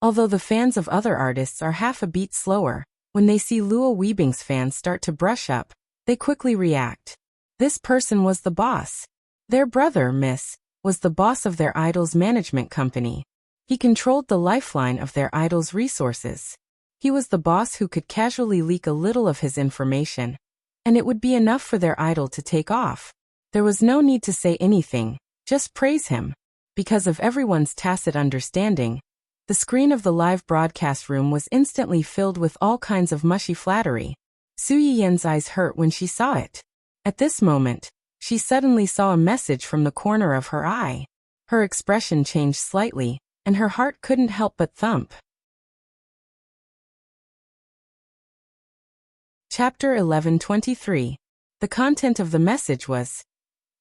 Although the fans of other artists are half a beat slower, when they see Luo Weibing's fans start to brush up, they quickly react. This person was the boss. Their brother, Miss, was the boss of their idol's management company. He controlled the lifeline of their idol's resources. He was the boss who could casually leak a little of his information, and it would be enough for their idol to take off. There was no need to say anything, just praise him. Because of everyone's tacit understanding, the screen of the live broadcast room was instantly filled with all kinds of mushy flattery. Su Yiyan's eyes hurt when she saw it. At this moment, she suddenly saw a message from the corner of her eye. Her expression changed slightly, and her heart couldn't help but thump. Chapter 11:23. The content of the message was,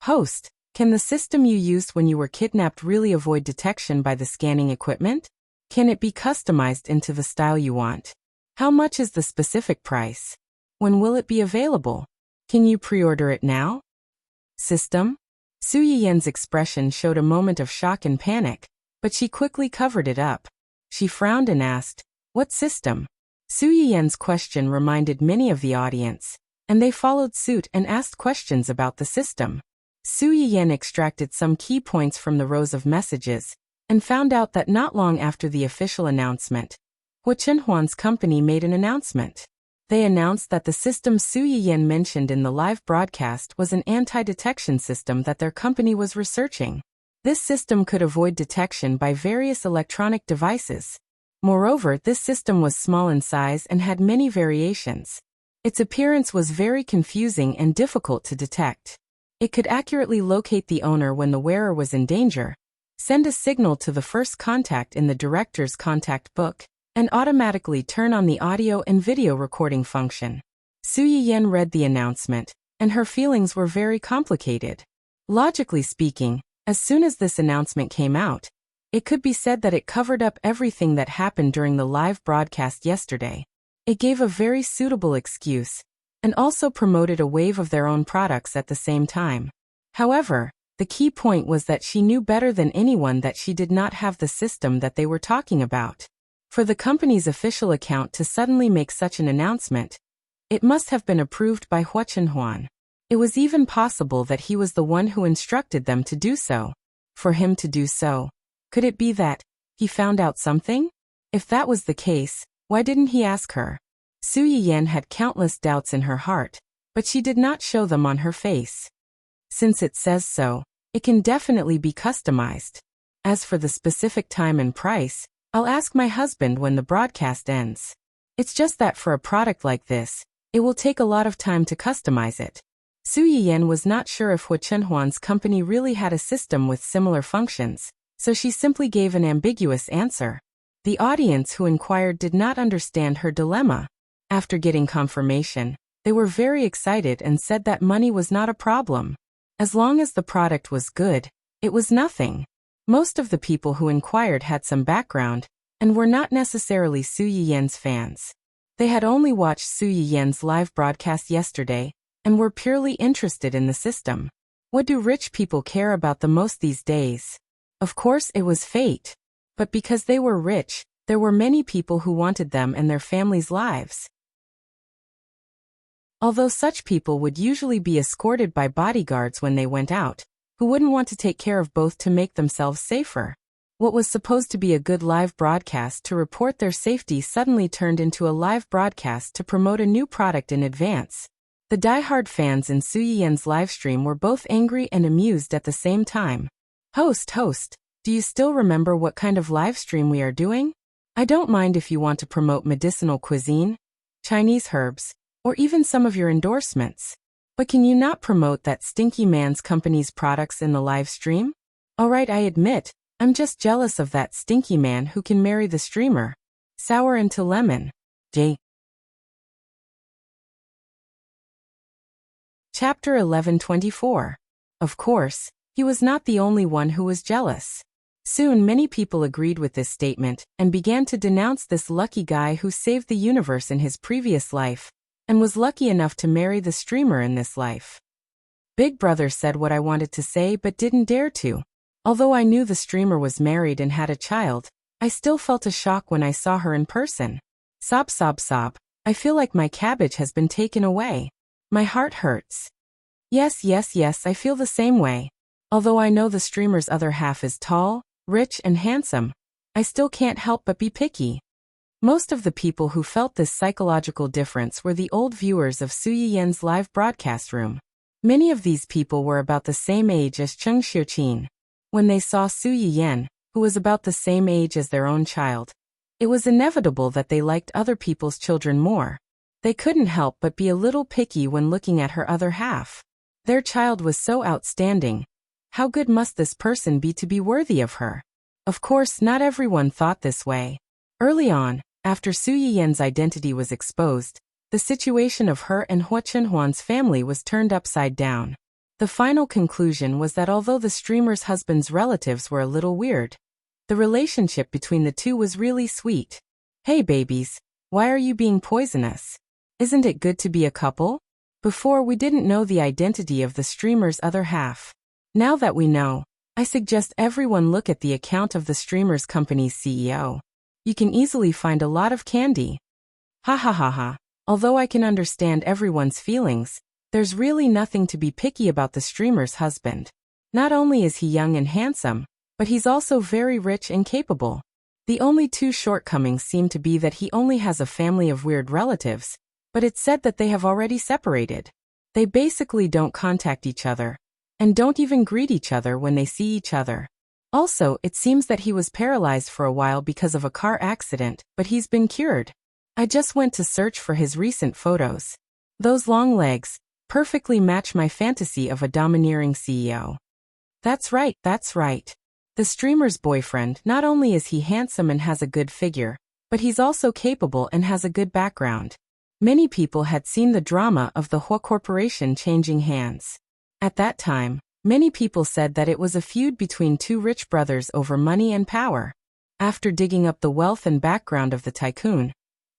Host, can the system you used when you were kidnapped really avoid detection by the scanning equipment? Can it be customized into the style you want? How much is the specific price? When will it be available? Can you pre-order it now? System? Su Yiyan's expression showed a moment of shock and panic, but she quickly covered it up. She frowned and asked, What system? Su Yiyan's question reminded many of the audience, and they followed suit and asked questions about the system. Su Yiyan extracted some key points from the rows of messages, and found out that not long after the official announcement, Hua Chenhuan's company made an announcement. They announced that the system Su Yiyan mentioned in the live broadcast was an anti-detection system that their company was researching. This system could avoid detection by various electronic devices. Moreover, this system was small in size and had many variations. Its appearance was very confusing and difficult to detect. It could accurately locate the owner when the wearer was in danger, send a signal to the first contact in the director's contact book, and automatically turn on the audio and video recording function. Su Yiyan read the announcement, and her feelings were very complicated. Logically speaking, as soon as this announcement came out, it could be said that it covered up everything that happened during the live broadcast yesterday. It gave a very suitable excuse, and also promoted a wave of their own products at the same time. However, the key point was that she knew better than anyone that she did not have the system that they were talking about. For the company's official account to suddenly make such an announcement, it must have been approved by Hua Chenhuan. It was even possible that he was the one who instructed them to do so. for him to do so. Could it be that he found out something? If that was the case, why didn't he ask her? Su Yiyan had countless doubts in her heart, but she did not show them on her face. Since it says so, it can definitely be customized. As for the specific time and price, I'll ask my husband when the broadcast ends. It's just that for a product like this, it will take a lot of time to customize it. Su Yiyan was not sure if Hu Chenhuan's company really had a system with similar functions, so she simply gave an ambiguous answer. The audience who inquired did not understand her dilemma. After getting confirmation, they were very excited and said that money was not a problem. As long as the product was good, it was nothing. Most of the people who inquired had some background, and were not necessarily Su Yiyan's fans. They had only watched Su Yiyan's live broadcast yesterday, and were purely interested in the system. What do rich people care about the most these days? Of course it was fate. But because they were rich, there were many people who wanted them and their families' lives. Although such people would usually be escorted by bodyguards when they went out, who wouldn't want to take care of both to make themselves safer? What was supposed to be a good live broadcast to report their safety suddenly turned into a live broadcast to promote a new product in advance. The die-hard fans in Su Yiyan's livestream were both angry and amused at the same time. Host, do you still remember what kind of livestream we are doing? I don't mind if you want to promote medicinal cuisine, Chinese herbs, or even some of your endorsements. But can you not promote that stinky man's company's products in the live stream? Alright, I admit, I'm just jealous of that stinky man who can marry the streamer. Sour into lemon. J. Chapter 1124. Of course, he was not the only one who was jealous. Soon many people agreed with this statement and began to denounce this lucky guy who saved the universe in his previous life and was lucky enough to marry the streamer in this life. Big Brother said what I wanted to say but didn't dare to. Although I knew the streamer was married and had a child, I still felt a shock when I saw her in person. Sob. I feel like my cabbage has been taken away. My heart hurts. Yes, I feel the same way. Although I know the streamer's other half is tall, rich and handsome, I still can't help but be picky. Most of the people who felt this psychological difference were the old viewers of Su Yiyan's live broadcast room. Many of these people were about the same age as Cheng Xiuqin. When they saw Su Yiyan, who was about the same age as their own child, it was inevitable that they liked other people's children more. They couldn't help but be a little picky when looking at her other half. Their child was so outstanding. How good must this person be to be worthy of her? Of course, not everyone thought this way. Early on, after Su Yiyan's identity was exposed, the situation of her and Hu Chenhuan's family was turned upside down. The final conclusion was that although the streamer's husband's relatives were a little weird, the relationship between the two was really sweet. Hey babies, why are you being poisonous? Isn't it good to be a couple? Before we didn't know the identity of the streamer's other half. Now that we know, I suggest everyone look at the account of the streamer's company's CEO. You can easily find a lot of candy. Ha. Although I can understand everyone's feelings, there's really nothing to be picky about the streamer's husband. Not only is he young and handsome, but he's also very rich and capable. The only two shortcomings seem to be that he only has a family of weird relatives, but it's said that they have already separated. They basically don't contact each other, and don't even greet each other when they see each other. Also, it seems that he was paralyzed for a while because of a car accident, but he's been cured. I just went to search for his recent photos. Those long legs perfectly match my fantasy of a domineering CEO. That's right. The streamer's boyfriend, not only is he handsome and has a good figure, but he's also capable and has a good background. Many people had seen the drama of the Hu Corporation changing hands. At that time, many people said that it was a feud between two rich brothers over money and power. After digging up the wealth and background of the tycoon,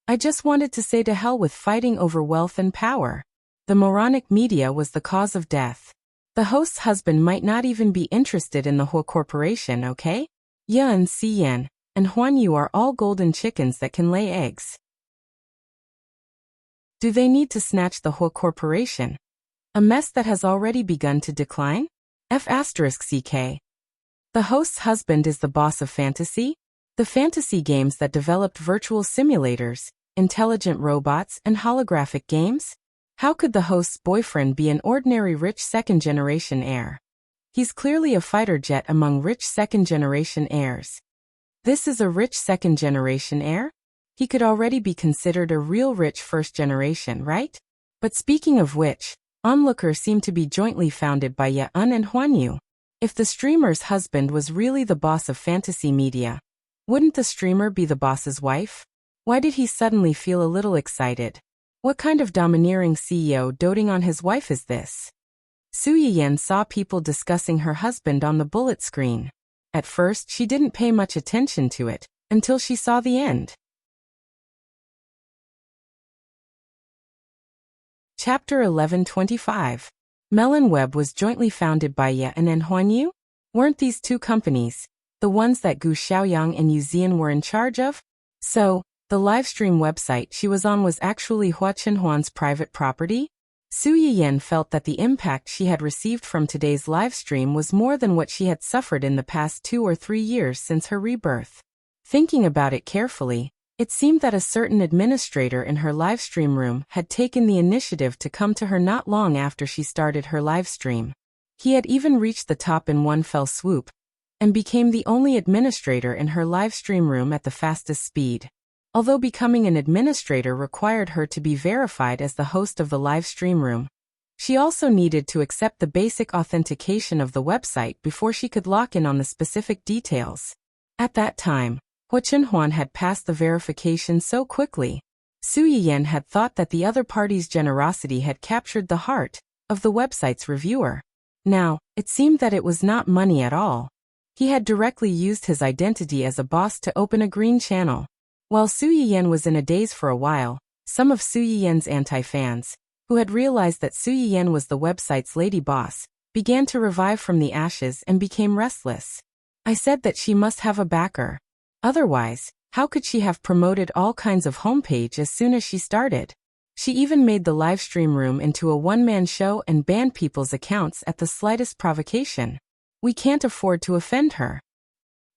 I just wanted to say to hell with fighting over wealth and power. The moronic media was the cause of death. The host's husband might not even be interested in the Hu Corporation, okay? Yan, Xiyan, and Huan Yu are all golden chickens that can lay eggs. Do they need to snatch the Hu Corporation? A mess that has already begun to decline? F***ck. The host's husband is the boss of fantasy? The fantasy games that developed virtual simulators, intelligent robots, and holographic games? How could the host's boyfriend be an ordinary rich second-generation heir? He's clearly a fighter jet among rich second-generation heirs. This is a rich second-generation heir? He could already be considered a real rich first-generation, right? But speaking of which, onlookers seem to be jointly founded by Ye Un and Huan Yu. If the streamer's husband was really the boss of fantasy media, wouldn't the streamer be the boss's wife? Why did he suddenly feel a little excited? What kind of domineering CEO doting on his wife is this? Su Yiyan saw people discussing her husband on the bullet screen. At first, she didn't pay much attention to it, until she saw the end. Chapter 1125. Melon Web was jointly founded by Ye Un and Huan Yu? Weren't these two companies the ones that Gu Xiaoyang and Yu Zian were in charge of? So, the livestream website she was on was actually Hua Qinhuan's private property? Su Yiyan felt that the impact she had received from today's livestream was more than what she had suffered in the past 2 or 3 years since her rebirth. Thinking about it carefully, it seemed that a certain administrator in her livestream room had taken the initiative to come to her not long after she started her livestream. He had even reached the top in one fell swoop, and became the only administrator in her livestream room at the fastest speed. Although becoming an administrator required her to be verified as the host of the live stream room, she also needed to accept the basic authentication of the website before she could lock in on the specific details. At that time, Hua Qinhuan had passed the verification so quickly. Su Yiyan had thought that the other party's generosity had captured the heart of the website's reviewer. Now, it seemed that it was not money at all. He had directly used his identity as a boss to open a green channel. While Su Yiyan was in a daze for a while, some of Su Yiyan's anti-fans, who had realized that Su Yiyan was the website's lady boss, began to revive from the ashes and became restless. I said that she must have a backer. Otherwise, how could she have promoted all kinds of homepage as soon as she started? She even made the livestream room into a one-man show and banned people's accounts at the slightest provocation. We can't afford to offend her.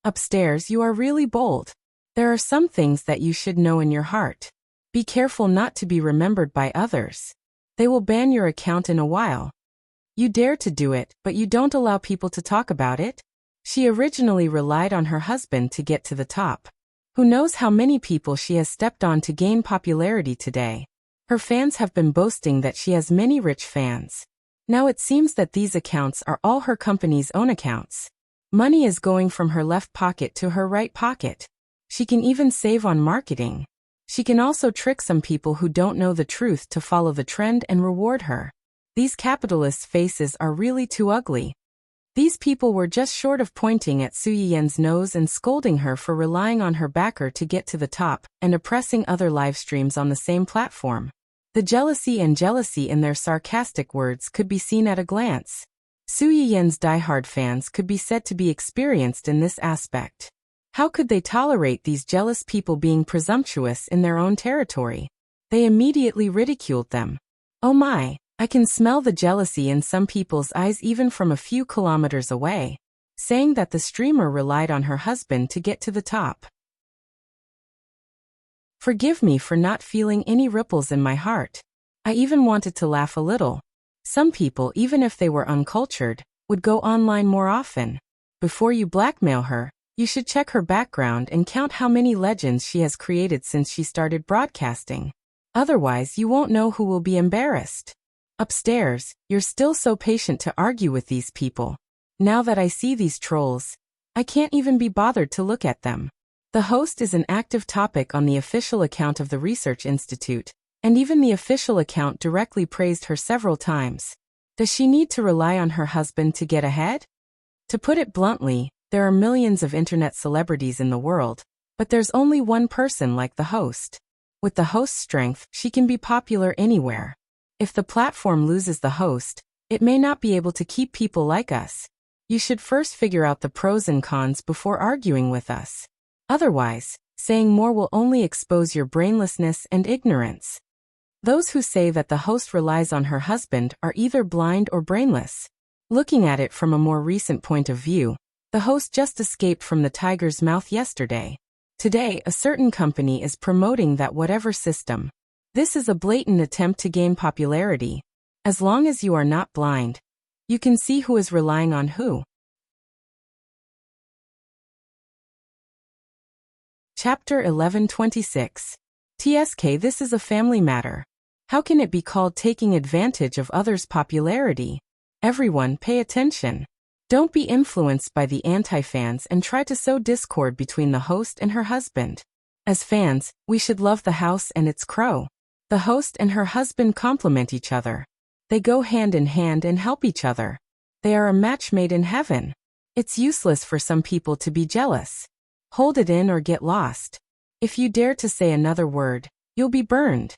Upstairs, you are really bold. There are some things that you should know in your heart. Be careful not to be remembered by others. They will ban your account in a while. You dare to do it, but you don't allow people to talk about it? She originally relied on her husband to get to the top. Who knows how many people she has stepped on to gain popularity today? Her fans have been boasting that she has many rich fans. Now it seems that these accounts are all her company's own accounts. Money is going from her left pocket to her right pocket. She can even save on marketing. She can also trick some people who don't know the truth to follow the trend and reward her. These capitalists' faces are really too ugly. These people were just short of pointing at Su Yiyan's nose and scolding her for relying on her backer to get to the top and oppressing other live streams on the same platform. The jealousy in their sarcastic words could be seen at a glance. Su Yiyan's diehard fans could be said to be experienced in this aspect. How could they tolerate these jealous people being presumptuous in their own territory? They immediately ridiculed them. Oh my, I can smell the jealousy in some people's eyes even from a few kilometers away, saying that the streamer relied on her husband to get to the top. Forgive me for not feeling any ripples in my heart. I even wanted to laugh a little. Some people, even if they were uncultured, would go online more often. Before you blackmail her, you should check her background and count how many legends she has created since she started broadcasting. Otherwise, you won't know who will be embarrassed. Upstairs, you're still so patient to argue with these people. Now that I see these trolls, I can't even be bothered to look at them. The host is an active topic on the official account of the Research Institute, and even the official account directly praised her several times. Does she need to rely on her husband to get ahead? To put it bluntly, there are millions of internet celebrities in the world, but there's only one person like the host. With the host's strength, she can be popular anywhere. If the platform loses the host, it may not be able to keep people like us. You should first figure out the pros and cons before arguing with us. Otherwise, saying more will only expose your brainlessness and ignorance. Those who say that the host relies on her husband are either blind or brainless. Looking at it from a more recent point of view, The host just escaped from the tiger's mouth yesterday. Today, a certain company is promoting that whatever system. This is a blatant attempt to gain popularity. As long as you are not blind, you can see who is relying on who. Chapter 1126. TSK This is a family matter. How can it be called taking advantage of others' popularity? Everyone, pay attention. Don't be influenced by the anti-fans and try to sow discord between the host and her husband. As fans, we should love the house and its crow. The host and her husband complement each other. They go hand in hand and help each other. They are a match made in heaven. It's useless for some people to be jealous. Hold it in or get lost. If you dare to say another word, you'll be burned.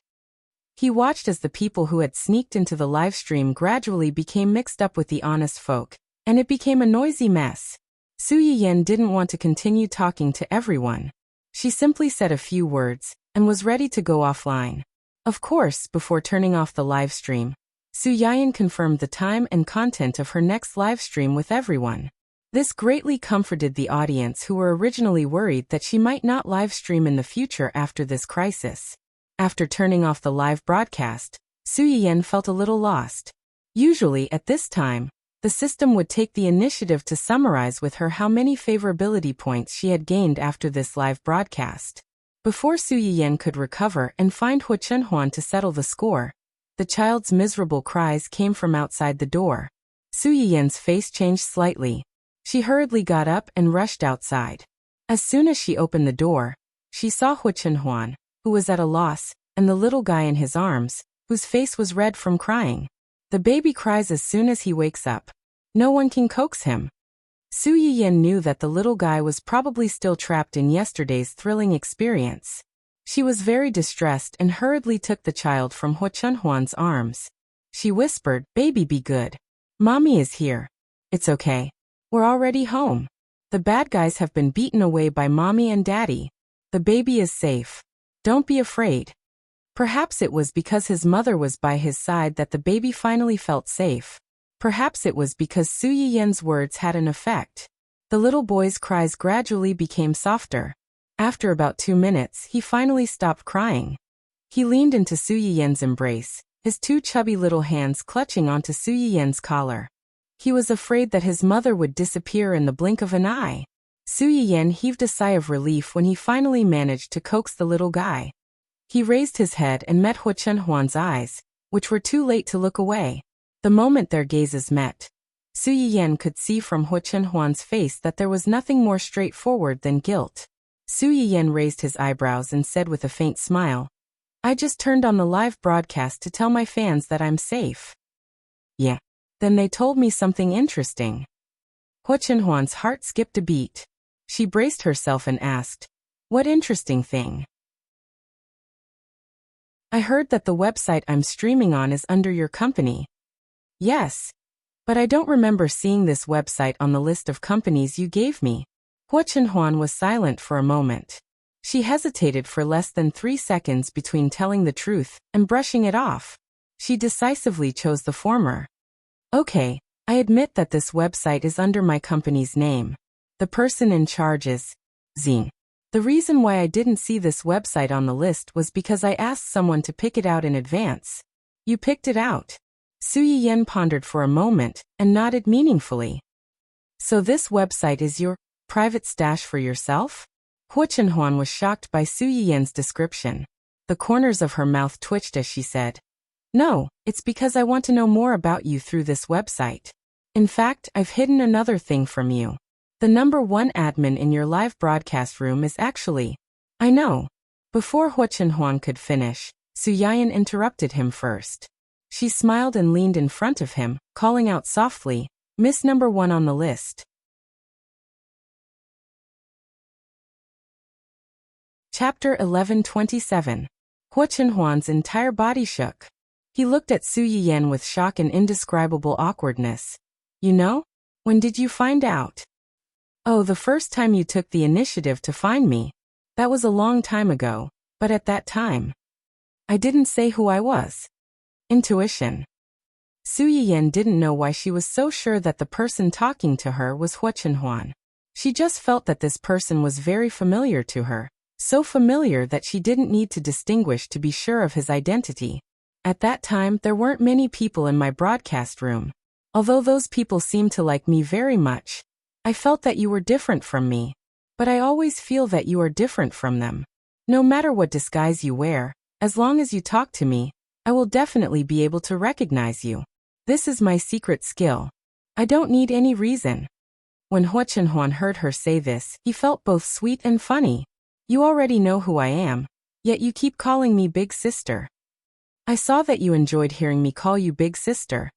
He watched as the people who had sneaked into the live stream gradually became mixed up with the honest folk, and it became a noisy mess. Su Yiyan didn't want to continue talking to everyone. She simply said a few words, and was ready to go offline. Of course, before turning off the live stream, Su Yiyan confirmed the time and content of her next live stream with everyone. This greatly comforted the audience who were originally worried that she might not live stream in the future after this crisis. After turning off the live broadcast, Su Yiyan felt a little lost. Usually at this time, the system would take the initiative to summarize with her how many favorability points she had gained after this live broadcast. Before Su Yiyan could recover and find Hu Chenhuan to settle the score, the child's miserable cries came from outside the door. Su Yiyan's face changed slightly. She hurriedly got up and rushed outside. As soon as she opened the door, she saw Hu Chenhuan, who was at a loss, and the little guy in his arms, whose face was red from crying. The baby cries as soon as he wakes up. No one can coax him. Su Yiyan knew that the little guy was probably still trapped in yesterday's thrilling experience. She was very distressed and hurriedly took the child from Hu Chenhuan's arms. She whispered, "Baby, be good. Mommy is here. It's okay. We're already home. The bad guys have been beaten away by Mommy and Daddy. The baby is safe. Don't be afraid." Perhaps it was because his mother was by his side that the baby finally felt safe. Perhaps it was because Su Yiyan's words had an effect. The little boy's cries gradually became softer. After about 2 minutes, he finally stopped crying. He leaned into Su Yiyan's embrace, his 2 chubby little hands clutching onto Su Yiyan's collar. He was afraid that his mother would disappear in the blink of an eye. Su Yiyan heaved a sigh of relief when he finally managed to coax the little guy. He raised his head and met Hu Chenhuan's eyes, which were too late to look away. The moment their gazes met, Su Yiyan could see from Hu Chenhuan's face that there was nothing more straightforward than guilt. Su Yiyan raised his eyebrows and said with a faint smile, "I just turned on the live broadcast to tell my fans that I'm safe." "Yeah. Then they told me something interesting." Hu Chenhuan's heart skipped a beat. She braced herself and asked, "What interesting thing?" "I heard that the website I'm streaming on is under your company." "Yes. But I don't remember seeing this website on the list of companies you gave me." Hu Chenhuan was silent for a moment. She hesitated for less than 3 seconds between telling the truth and brushing it off. She decisively chose the former. "Okay, I admit that this website is under my company's name. The person in charge is Xing. The reason why I didn't see this website on the list was because I asked someone to pick it out in advance." "You picked it out?" Su Yiyan pondered for a moment and nodded meaningfully. "So this website is your private stash for yourself?" Hu Chenhuan was shocked by Su Yiyan's description. The corners of her mouth twitched as she said, "No, it's because I want to know more about you through this website. In fact, I've hidden another thing from you. The #1 admin in your live broadcast room is actually—" "I know." Before Hu Chenhuan could finish, Su Yiyan interrupted him first. She smiled and leaned in front of him, calling out softly, "Miss #1 on the list." Chapter 1127. Hu Chenhuan's entire body shook. He looked at Su Yiyan with shock and indescribable awkwardness. "You know? When did you find out?" "Oh, the first time you took the initiative to find me. That was a long time ago, but at that time, I didn't say who I was." Intuition. Su Yiyan didn't know why she was so sure that the person talking to her was Hu Chenhuan. She just felt that this person was very familiar to her, so familiar that she didn't need to distinguish to be sure of his identity. At that time, there weren't many people in my broadcast room. Although those people seemed to like me very much, I felt that you were different from me. But I always feel that you are different from them. No matter what disguise you wear, as long as you talk to me, I will definitely be able to recognize you. This is my secret skill. I don't need any reason. When Hua Chenhuan heard her say this, he felt both sweet and funny. You already know who I am, yet you keep calling me Big Sister. I saw that you enjoyed hearing me call you Big Sister,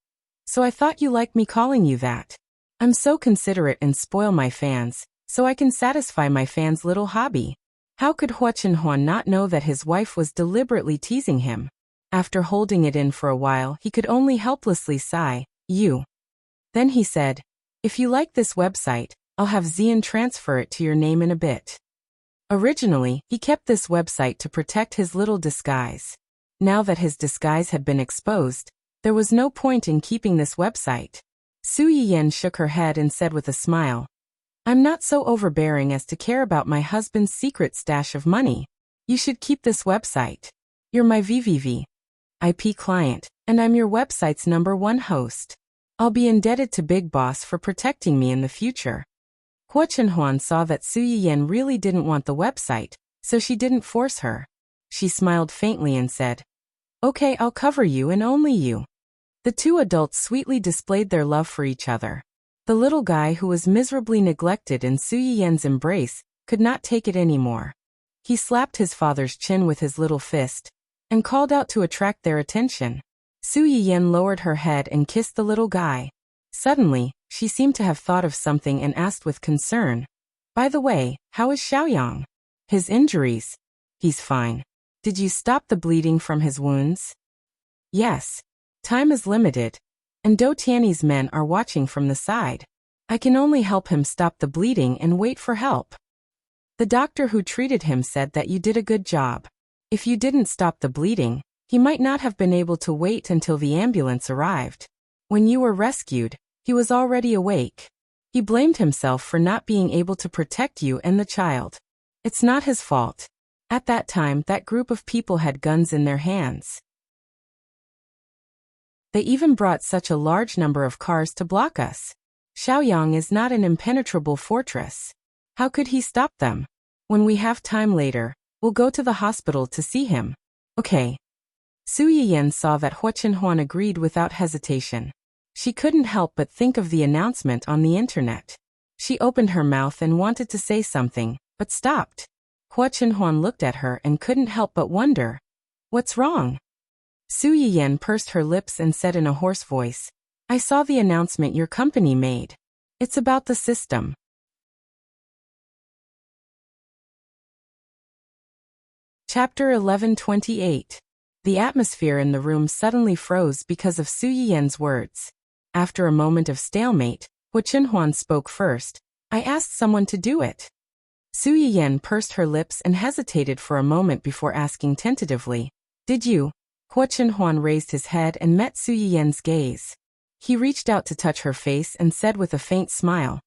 so I thought you liked me calling you that. I'm so considerate and spoil my fans, so I can satisfy my fans' little hobby. How could Hua Chenhuan not know that his wife was deliberately teasing him? After holding it in for a while, he could only helplessly sigh, you. Then he said, if you like this website, I'll have Xian transfer it to your name in a bit. Originally, he kept this website to protect his little disguise. Now that his disguise had been exposed, there was no point in keeping this website. Su Yiyan shook her head and said with a smile, I'm not so overbearing as to care about my husband's secret stash of money. You should keep this website. You're my VVVIP client, and I'm your website's #1 host. I'll be indebted to Big Boss for protecting me in the future. Hua Chenhuan saw that Su Yiyan really didn't want the website, so she didn't force her. She smiled faintly and said, okay, I'll cover you and only you. The two adults sweetly displayed their love for each other. The little guy who was miserably neglected in Su Yiyan's embrace could not take it anymore. He slapped his father's chin with his little fist and called out to attract their attention. Su Yiyan lowered her head and kissed the little guy. Suddenly, she seemed to have thought of something and asked with concern, by the way, how is Xiaoyang? His injuries? He's fine. Did you stop the bleeding from his wounds? Yes. Time is limited, and Do Tiany's men are watching from the side. I can only help him stop the bleeding and wait for help. The doctor who treated him said that you did a good job. If you didn't stop the bleeding, he might not have been able to wait until the ambulance arrived. When you were rescued, he was already awake. He blamed himself for not being able to protect you and the child. It's not his fault. At that time, that group of people had guns in their hands. They even brought such a large number of cars to block us. Xiaoyang is not an impenetrable fortress. How could he stop them? When we have time later, we'll go to the hospital to see him. Okay. Su Yiyan saw that Hua Chenhuan agreed without hesitation. She couldn't help but think of the announcement on the internet. She opened her mouth and wanted to say something, but stopped. Hua Chenhuan looked at her and couldn't help but wonder. What's wrong? Su Yiyan pursed her lips and said in a hoarse voice, I saw the announcement your company made. It's about the system. Chapter 1128. The atmosphere in the room suddenly froze because of Su Yiyan's words. After a moment of stalemate, Hua Chenhuan spoke first. I asked someone to do it. Su Yiyan pursed her lips and hesitated for a moment before asking tentatively, Did you? Hua Chenhuan raised his head and met Su Yiyan's gaze. He reached out to touch her face and said with a faint smile,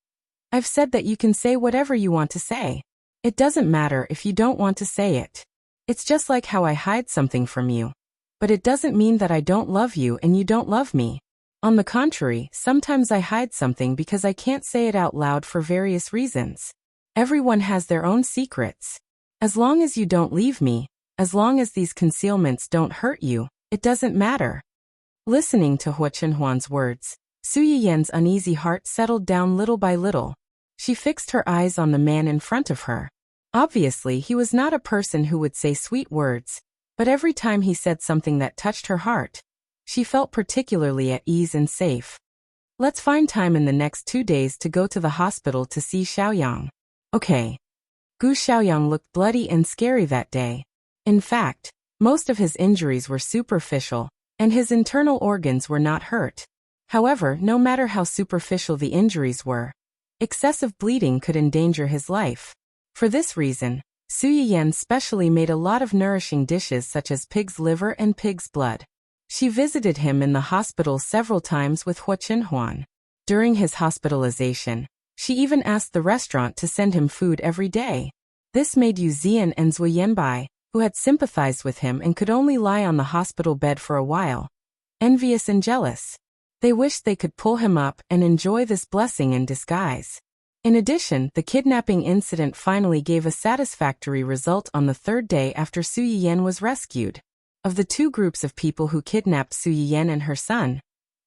I've said that you can say whatever you want to say. It doesn't matter if you don't want to say it. It's just like how I hide something from you. But it doesn't mean that I don't love you and you don't love me. On the contrary, sometimes I hide something because I can't say it out loud for various reasons. Everyone has their own secrets. As long as you don't leave me, as long as these concealments don't hurt you, it doesn't matter. Listening to Hua Chenhuan's words, Su Yiyan's uneasy heart settled down little by little. She fixed her eyes on the man in front of her. Obviously, he was not a person who would say sweet words, but every time he said something that touched her heart, she felt particularly at ease and safe. Let's find time in the next 2 days to go to the hospital to see Xiaoyang. Okay. Gu Xiaoyang looked bloody and scary that day. In fact, most of his injuries were superficial, and his internal organs were not hurt. However, no matter how superficial the injuries were, excessive bleeding could endanger his life. For this reason, Su Yiyan specially made a lot of nourishing dishes such as pig's liver and pig's blood. She visited him in the hospital several times with Hua Chenhuan. During his hospitalization, She even asked the restaurant to send him food every day. This made Yu Zian and Zui Yanbai, who had sympathized with him and could only lie on the hospital bed for a while, envious and jealous. They wished they could pull him up and enjoy this blessing in disguise. In addition, the kidnapping incident finally gave a satisfactory result on the third day after Su Yiyan was rescued. Of the two groups of people who kidnapped Su Yiyan and her son,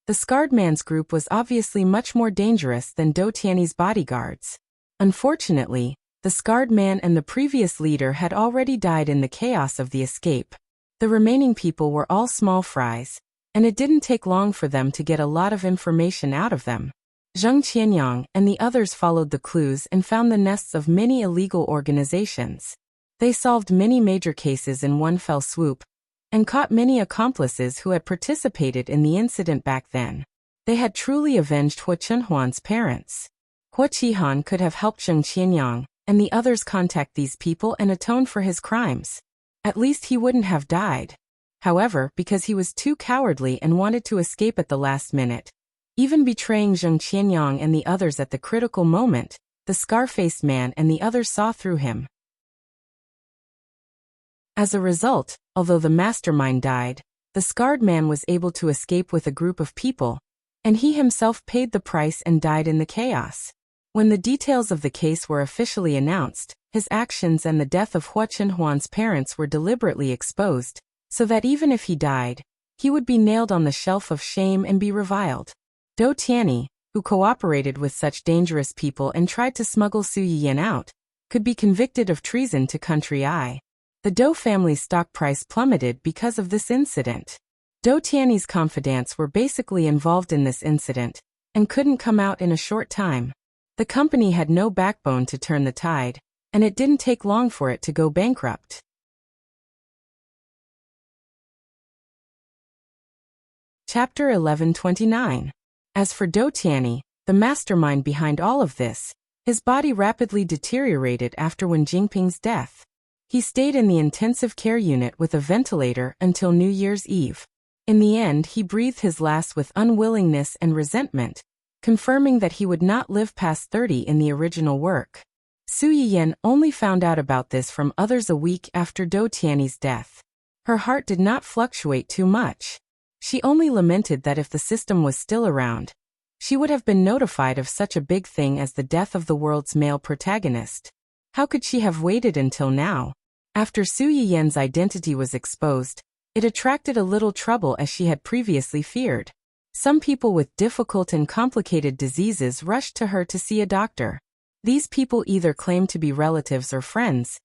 the scarred man's group was obviously much more dangerous than Dou Tianyi's bodyguards. Unfortunately, the scarred man and the previous leader had already died in the chaos of the escape. The remaining people were all small fries, and it didn't take long for them to get a lot of information out of them. Zheng Qianyang and the others followed the clues and found the nests of many illegal organizations. They solved many major cases in one fell swoop, and caught many accomplices who had participated in the incident back then. They had truly avenged Hua Chenhuan's parents. Hua Qihan could have helped Zheng Qianyang and the others contact these people and atone for his crimes. At least he wouldn't have died. However, because he was too cowardly and wanted to escape at the last minute, even betraying Zheng Qianyang and the others at the critical moment, the scar-faced man and the others saw through him. As a result, although the mastermind died, the scarred man was able to escape with a group of people, and he himself paid the price and died in the chaos. When the details of the case were officially announced, his actions and the death of Hua Chenhuan's parents were deliberately exposed, so that even if he died, he would be nailed on the shelf of shame and be reviled. Dou Tianyi, who cooperated with such dangerous people and tried to smuggle Su Yiyan out, could be convicted of treason to Country I. The Dou family's stock price plummeted because of this incident. Dou Tianyi's confidants were basically involved in this incident, and couldn't come out in a short time. The company had no backbone to turn the tide, and it didn't take long for it to go bankrupt. Chapter 1129. As for Dou Tianyi, the mastermind behind all of this, his body rapidly deteriorated after Wen Jingping's death. He stayed in the intensive care unit with a ventilator until New Year's Eve. In the end, he breathed his last with unwillingness and resentment, confirming that he would not live past 30 in the original work. Su Yiyan only found out about this from others a week after Dou Tianyi's death. Her heart did not fluctuate too much. She only lamented that if the system was still around, she would have been notified of such a big thing as the death of the world's male protagonist. How could she have waited until now? After Su Yiyan's identity was exposed, it attracted a little trouble as she had previously feared. Some people with difficult and complicated diseases rushed to her to see a doctor. These people either claimed to be relatives or friends,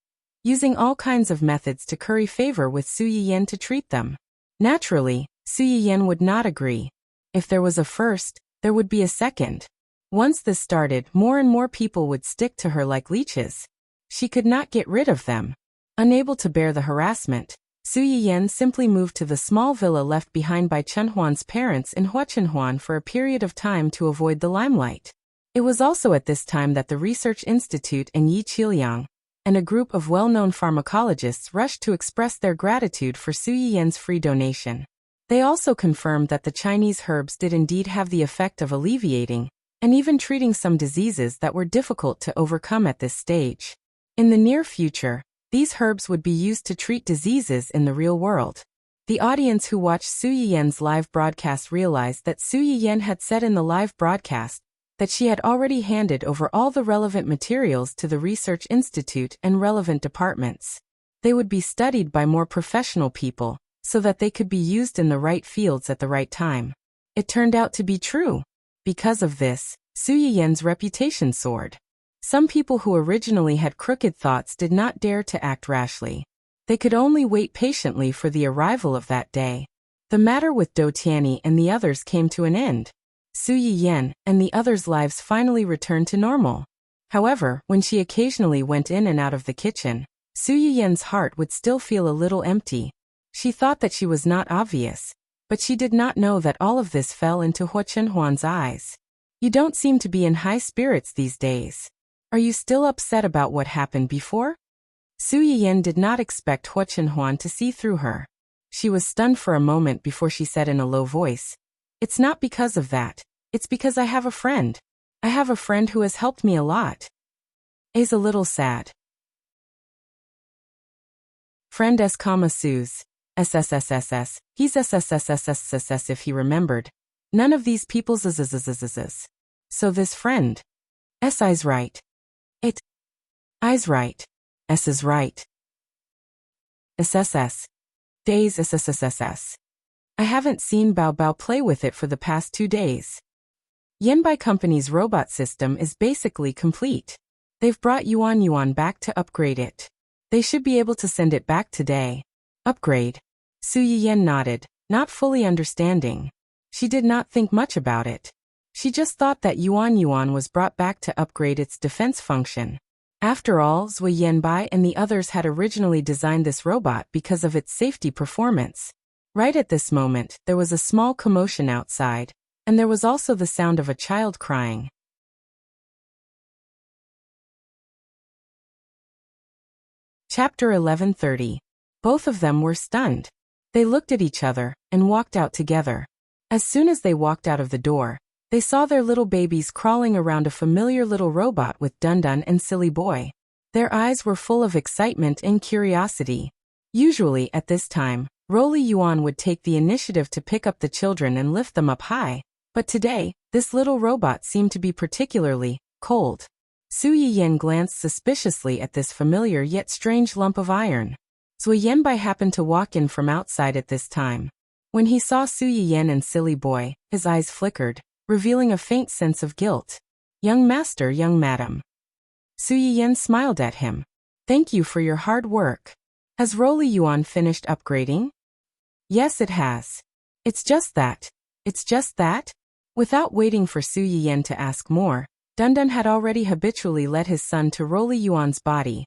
using all kinds of methods to curry favor with Su Yiyan to treat them. Naturally, Su Yiyan would not agree. If there was a first, there would be a second. Once this started, more and more people would stick to her like leeches. She could not get rid of them. Unable to bear the harassment, Su Yiyan simply moved to the small villa left behind by Chenhuan's parents in Huachenhuan for a period of time to avoid the limelight. It was also at this time that the Research Institute and Yi Qiliang, and a group of well-known pharmacologists rushed to express their gratitude for Su Yiyan's free donation. They also confirmed that the Chinese herbs did indeed have the effect of alleviating, and even treating some diseases that were difficult to overcome at this stage. In the near future, these herbs would be used to treat diseases in the real world. The audience who watched Su Yiyan's live broadcast realized that Su Yiyan had said in the live broadcast that she had already handed over all the relevant materials to the Research Institute and relevant departments. They would be studied by more professional people, so that they could be used in the right fields at the right time. It turned out to be true. Because of this, Su Yiyan's reputation soared. Some people who originally had crooked thoughts did not dare to act rashly. They could only wait patiently for the arrival of that day. The matter with Dou Tianyi and the others came to an end. Su Yiyan and the others' lives finally returned to normal. However, when she occasionally went in and out of the kitchen, Su Yiyan's heart would still feel a little empty. She thought that she was not obvious, but she did not know that all of this fell into Hua Chenhuan's eyes. You don't seem to be in high spirits these days. Are you still upset about what happened before? Su Yiyan did not expect Hua Chenhuan to see through her. She was stunned for a moment before she said in a low voice, "It's not because of that. It's because I have a friend. I have a friend who has helped me a lot. A's a little sad. Friend S, Suze. SSSSS. He's SSSSSSS if he remembered. None of these people's zzzzzzzzz. So this friend. S I's right. It. I's right. S is right. SSS. Days SSSSS. I haven't seen Bao Bao play with it for the past 2 days. Yanbai Company's robot system is basically complete. They've brought Yuan back to upgrade it. They should be able to send it back today. Upgrade. Su Yiyan nodded, not fully understanding. She did not think much about it. She just thought that Yuan was brought back to upgrade its defense function. After all, Zui Yanbai and the others had originally designed this robot because of its safety performance. Right at this moment, there was a small commotion outside, and there was also the sound of a child crying. Chapter 11:30. Both of them were stunned. They looked at each other and walked out together. As soon as they walked out of the door, they saw their little babies crawling around a familiar little robot with Dundun and Silly Boy. Their eyes were full of excitement and curiosity. Usually at this time, Roly Yuan would take the initiative to pick up the children and lift them up high, but today, this little robot seemed to be particularly cold. Su Yiyan glanced suspiciously at this familiar yet strange lump of iron. Zui Yanbai happened to walk in from outside at this time. When he saw Su Yiyan and Silly Boy, his eyes flickered, revealing a faint sense of guilt. Young master, young madam. Su Yiyan smiled at him. Thank you for your hard work. Has Roly Yuan finished upgrading? Yes, it has. It's just that. It's just that? Without waiting for Su Yiyan to ask more, Dundun had already habitually led his son to Roly Yuan's body,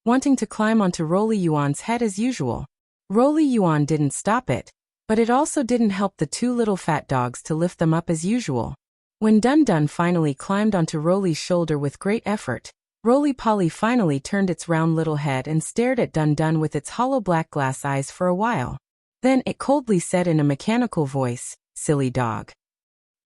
wanting to climb onto Roly Yuan's head as usual. Roly Yuan didn't stop it, but it also didn't help the 2 little fat dogs to lift them up as usual. When Dundun finally climbed onto Roly's shoulder with great effort, Roly Poly finally turned its round little head and stared at Dundun with its hollow black glass eyes for a while. Then it coldly said in a mechanical voice, "Silly dog."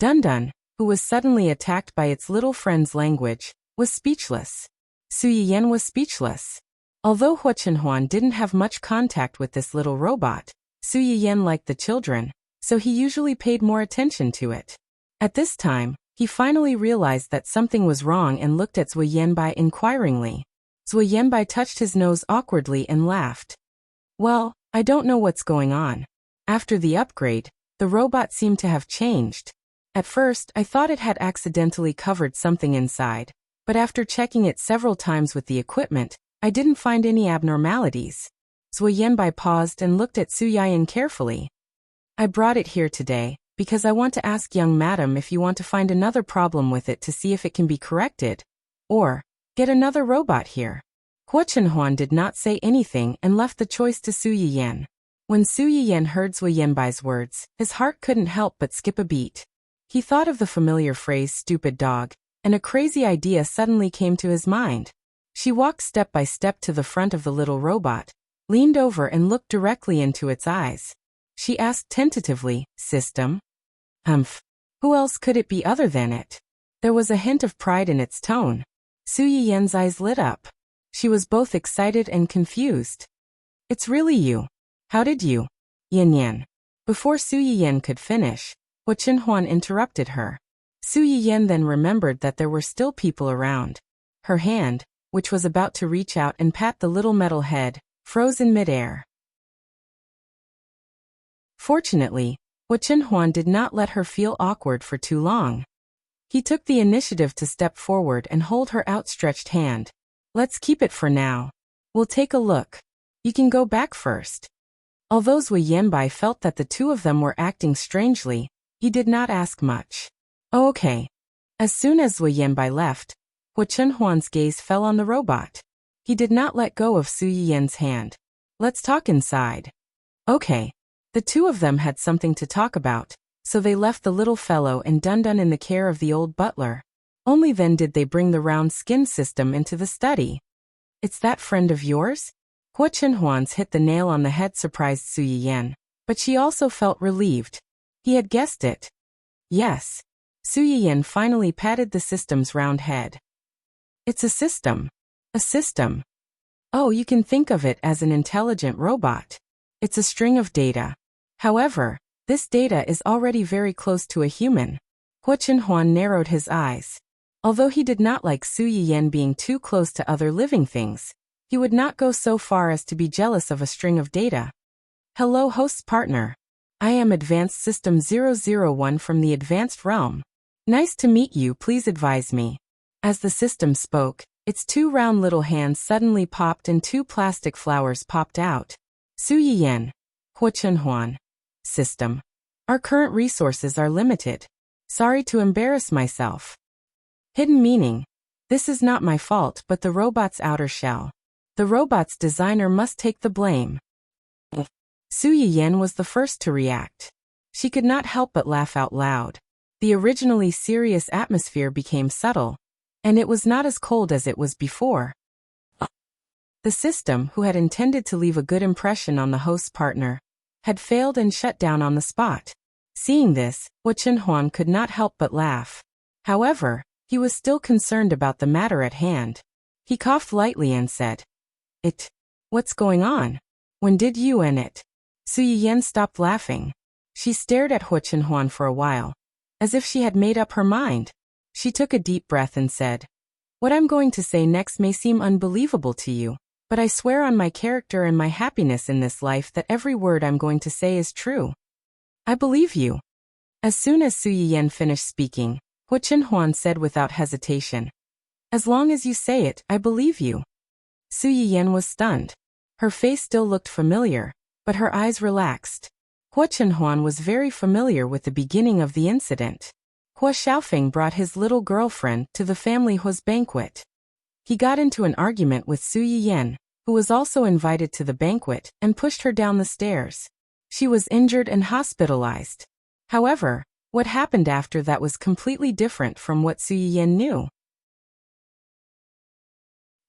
Dundun, who was suddenly attacked by its little friend's language, was speechless. Su Yiyan was speechless. Although Hua Chenhuan didn't have much contact with this little robot, Su Yiyan liked the children, so he usually paid more attention to it. At this time, he finally realized that something was wrong and looked at Zui Yanbai inquiringly. Zui Yanbai touched his nose awkwardly and laughed. Well, I don't know what's going on. After the upgrade, the robot seemed to have changed. At first, I thought it had accidentally covered something inside, but after checking it several times with the equipment, I didn't find any abnormalities. Zui Yanbai paused and looked at Su Yiyan carefully. I brought it here today, because I want to ask young madam if you want to find another problem with it to see if it can be corrected, or get another robot here. Hua Chenhuan did not say anything and left the choice to Su Yiyan. When Su Yiyan heard Zui Yanbai's words, his heart couldn't help but skip a beat. He thought of the familiar phrase "stupid dog," and a crazy idea suddenly came to his mind. She walked step by step to the front of the little robot, leaned over and looked directly into its eyes. She asked tentatively, "System?" Who else could it be other than it? There was a hint of pride in its tone. Su Yiyan's eyes lit up. She was both excited and confused. It's really you. How did you? Yan. Before Su Yiyan could finish, Hua Chenhuan interrupted her. Su Yiyan then remembered that there were still people around. Her hand, which was about to reach out and pat the little metal head, froze in midair. Fortunately, Hua Chenhuan did not let her feel awkward for too long. He took the initiative to step forward and hold her outstretched hand. Let's keep it for now. We'll take a look. You can go back first. Although Zui Yanbai felt that the 2 of them were acting strangely, he did not ask much. Oh, okay. As soon as Zui Yanbai left, Hua Chenhuan's gaze fell on the robot. He did not let go of Su Yiyan's hand. Let's talk inside. Okay. The 2 of them had something to talk about, so they left the little fellow and Dundun in the care of the old butler. Only then did they bring the round skin system into the study. It's that friend of yours? Hua Chenhuan's hit the nail on the head surprised Su Yiyan, but she also felt relieved. He had guessed it. Yes. Su Yiyan finally patted the system's round head. It's a system. A system. Oh, you can think of it as an intelligent robot. It's a string of data. However, this data is already very close to a human. Hua Chenhuan narrowed his eyes. Although he did not like Su Yiyan being too close to other living things, he would not go so far as to be jealous of a string of data. Hello, host's partner. I am Advanced System 001 from the Advanced Realm. Nice to meet you, please advise me. As the system spoke, its two round little hands suddenly popped and two plastic flowers popped out. Su Yiyan. Hua Chenhuan. System. Our current resources are limited. Sorry to embarrass myself. Hidden meaning. This is not my fault but the robot's outer shell. The robot's designer must take the blame. Su Yiyan was the first to react. She could not help but laugh out loud. The originally serious atmosphere became subtle, and it was not as cold as it was before. The system, who had intended to leave a good impression on the host's partner, had failed and shut down on the spot. Seeing this, Hua Chenhuan could not help but laugh. However, he was still concerned about the matter at hand. He coughed lightly and said, What's going on? When did you end it? Su Yiyan stopped laughing. She stared at Hua Chenhuan for a while, as if she had made up her mind. She took a deep breath and said, What I'm going to say next may seem unbelievable to you, but I swear on my character and my happiness in this life that every word I'm going to say is true. I believe you. As soon as Su Yiyan finished speaking, Hua Chenhuan said without hesitation, As long as you say it, I believe you. Su Yiyan was stunned. Her face still looked familiar, but her eyes relaxed. Hua Chenhuan was very familiar with the beginning of the incident. Hua Xiaofeng brought his little girlfriend to the family Hua's banquet. He got into an argument with Su Yiyan, who was also invited to the banquet, and pushed her down the stairs. She was injured and hospitalized. However, what happened after that was completely different from what Su Yiyan knew.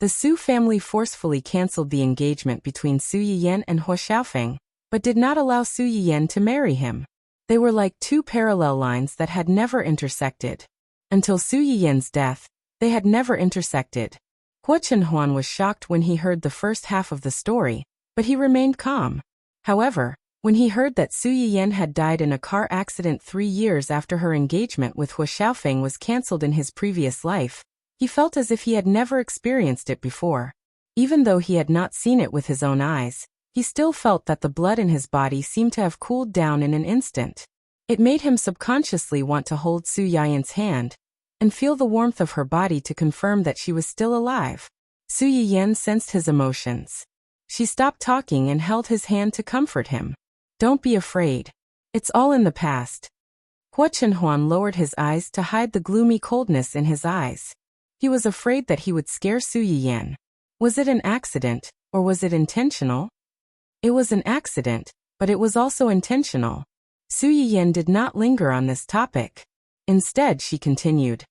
The Su family forcefully cancelled the engagement between Su Yiyan and Hua Xiaofeng, but did not allow Su Yiyan to marry him. They were like two parallel lines that had never intersected. Until Su Yiyan's death, they had never intersected. Hua Chenhuan was shocked when he heard the first half of the story, but he remained calm. However, when he heard that Su Yiyan had died in a car accident 3 years after her engagement with Hua Xiaofeng was cancelled in his previous life, he felt as if he had never experienced it before. Even though he had not seen it with his own eyes, he still felt that the blood in his body seemed to have cooled down in an instant. It made him subconsciously want to hold Su Yiyan's hand and feel the warmth of her body to confirm that she was still alive. Su Yiyan sensed his emotions. She stopped talking and held his hand to comfort him. Don't be afraid. It's all in the past. Hua Chenhuan lowered his eyes to hide the gloomy coldness in his eyes. He was afraid that he would scare Su Yiyan. Was it an accident, or was it intentional? It was an accident, but it was also intentional. Su Yiyan did not linger on this topic. Instead, she continued,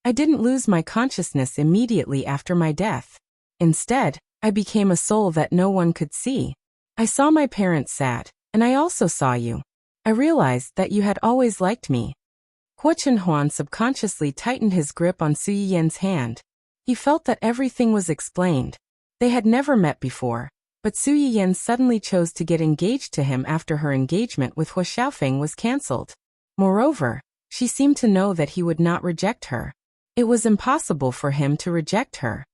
I didn't lose my consciousness immediately after my death. Instead, I became a soul that no one could see. I saw my parents sad, and I also saw you. I realized that you had always liked me. Hua Chenhuan subconsciously tightened his grip on Su Yiyan's hand. He felt that everything was explained. They had never met before, but Su Yiyan suddenly chose to get engaged to him after her engagement with Hua Xiaofeng was cancelled. Moreover, she seemed to know that he would not reject her. It was impossible for him to reject her.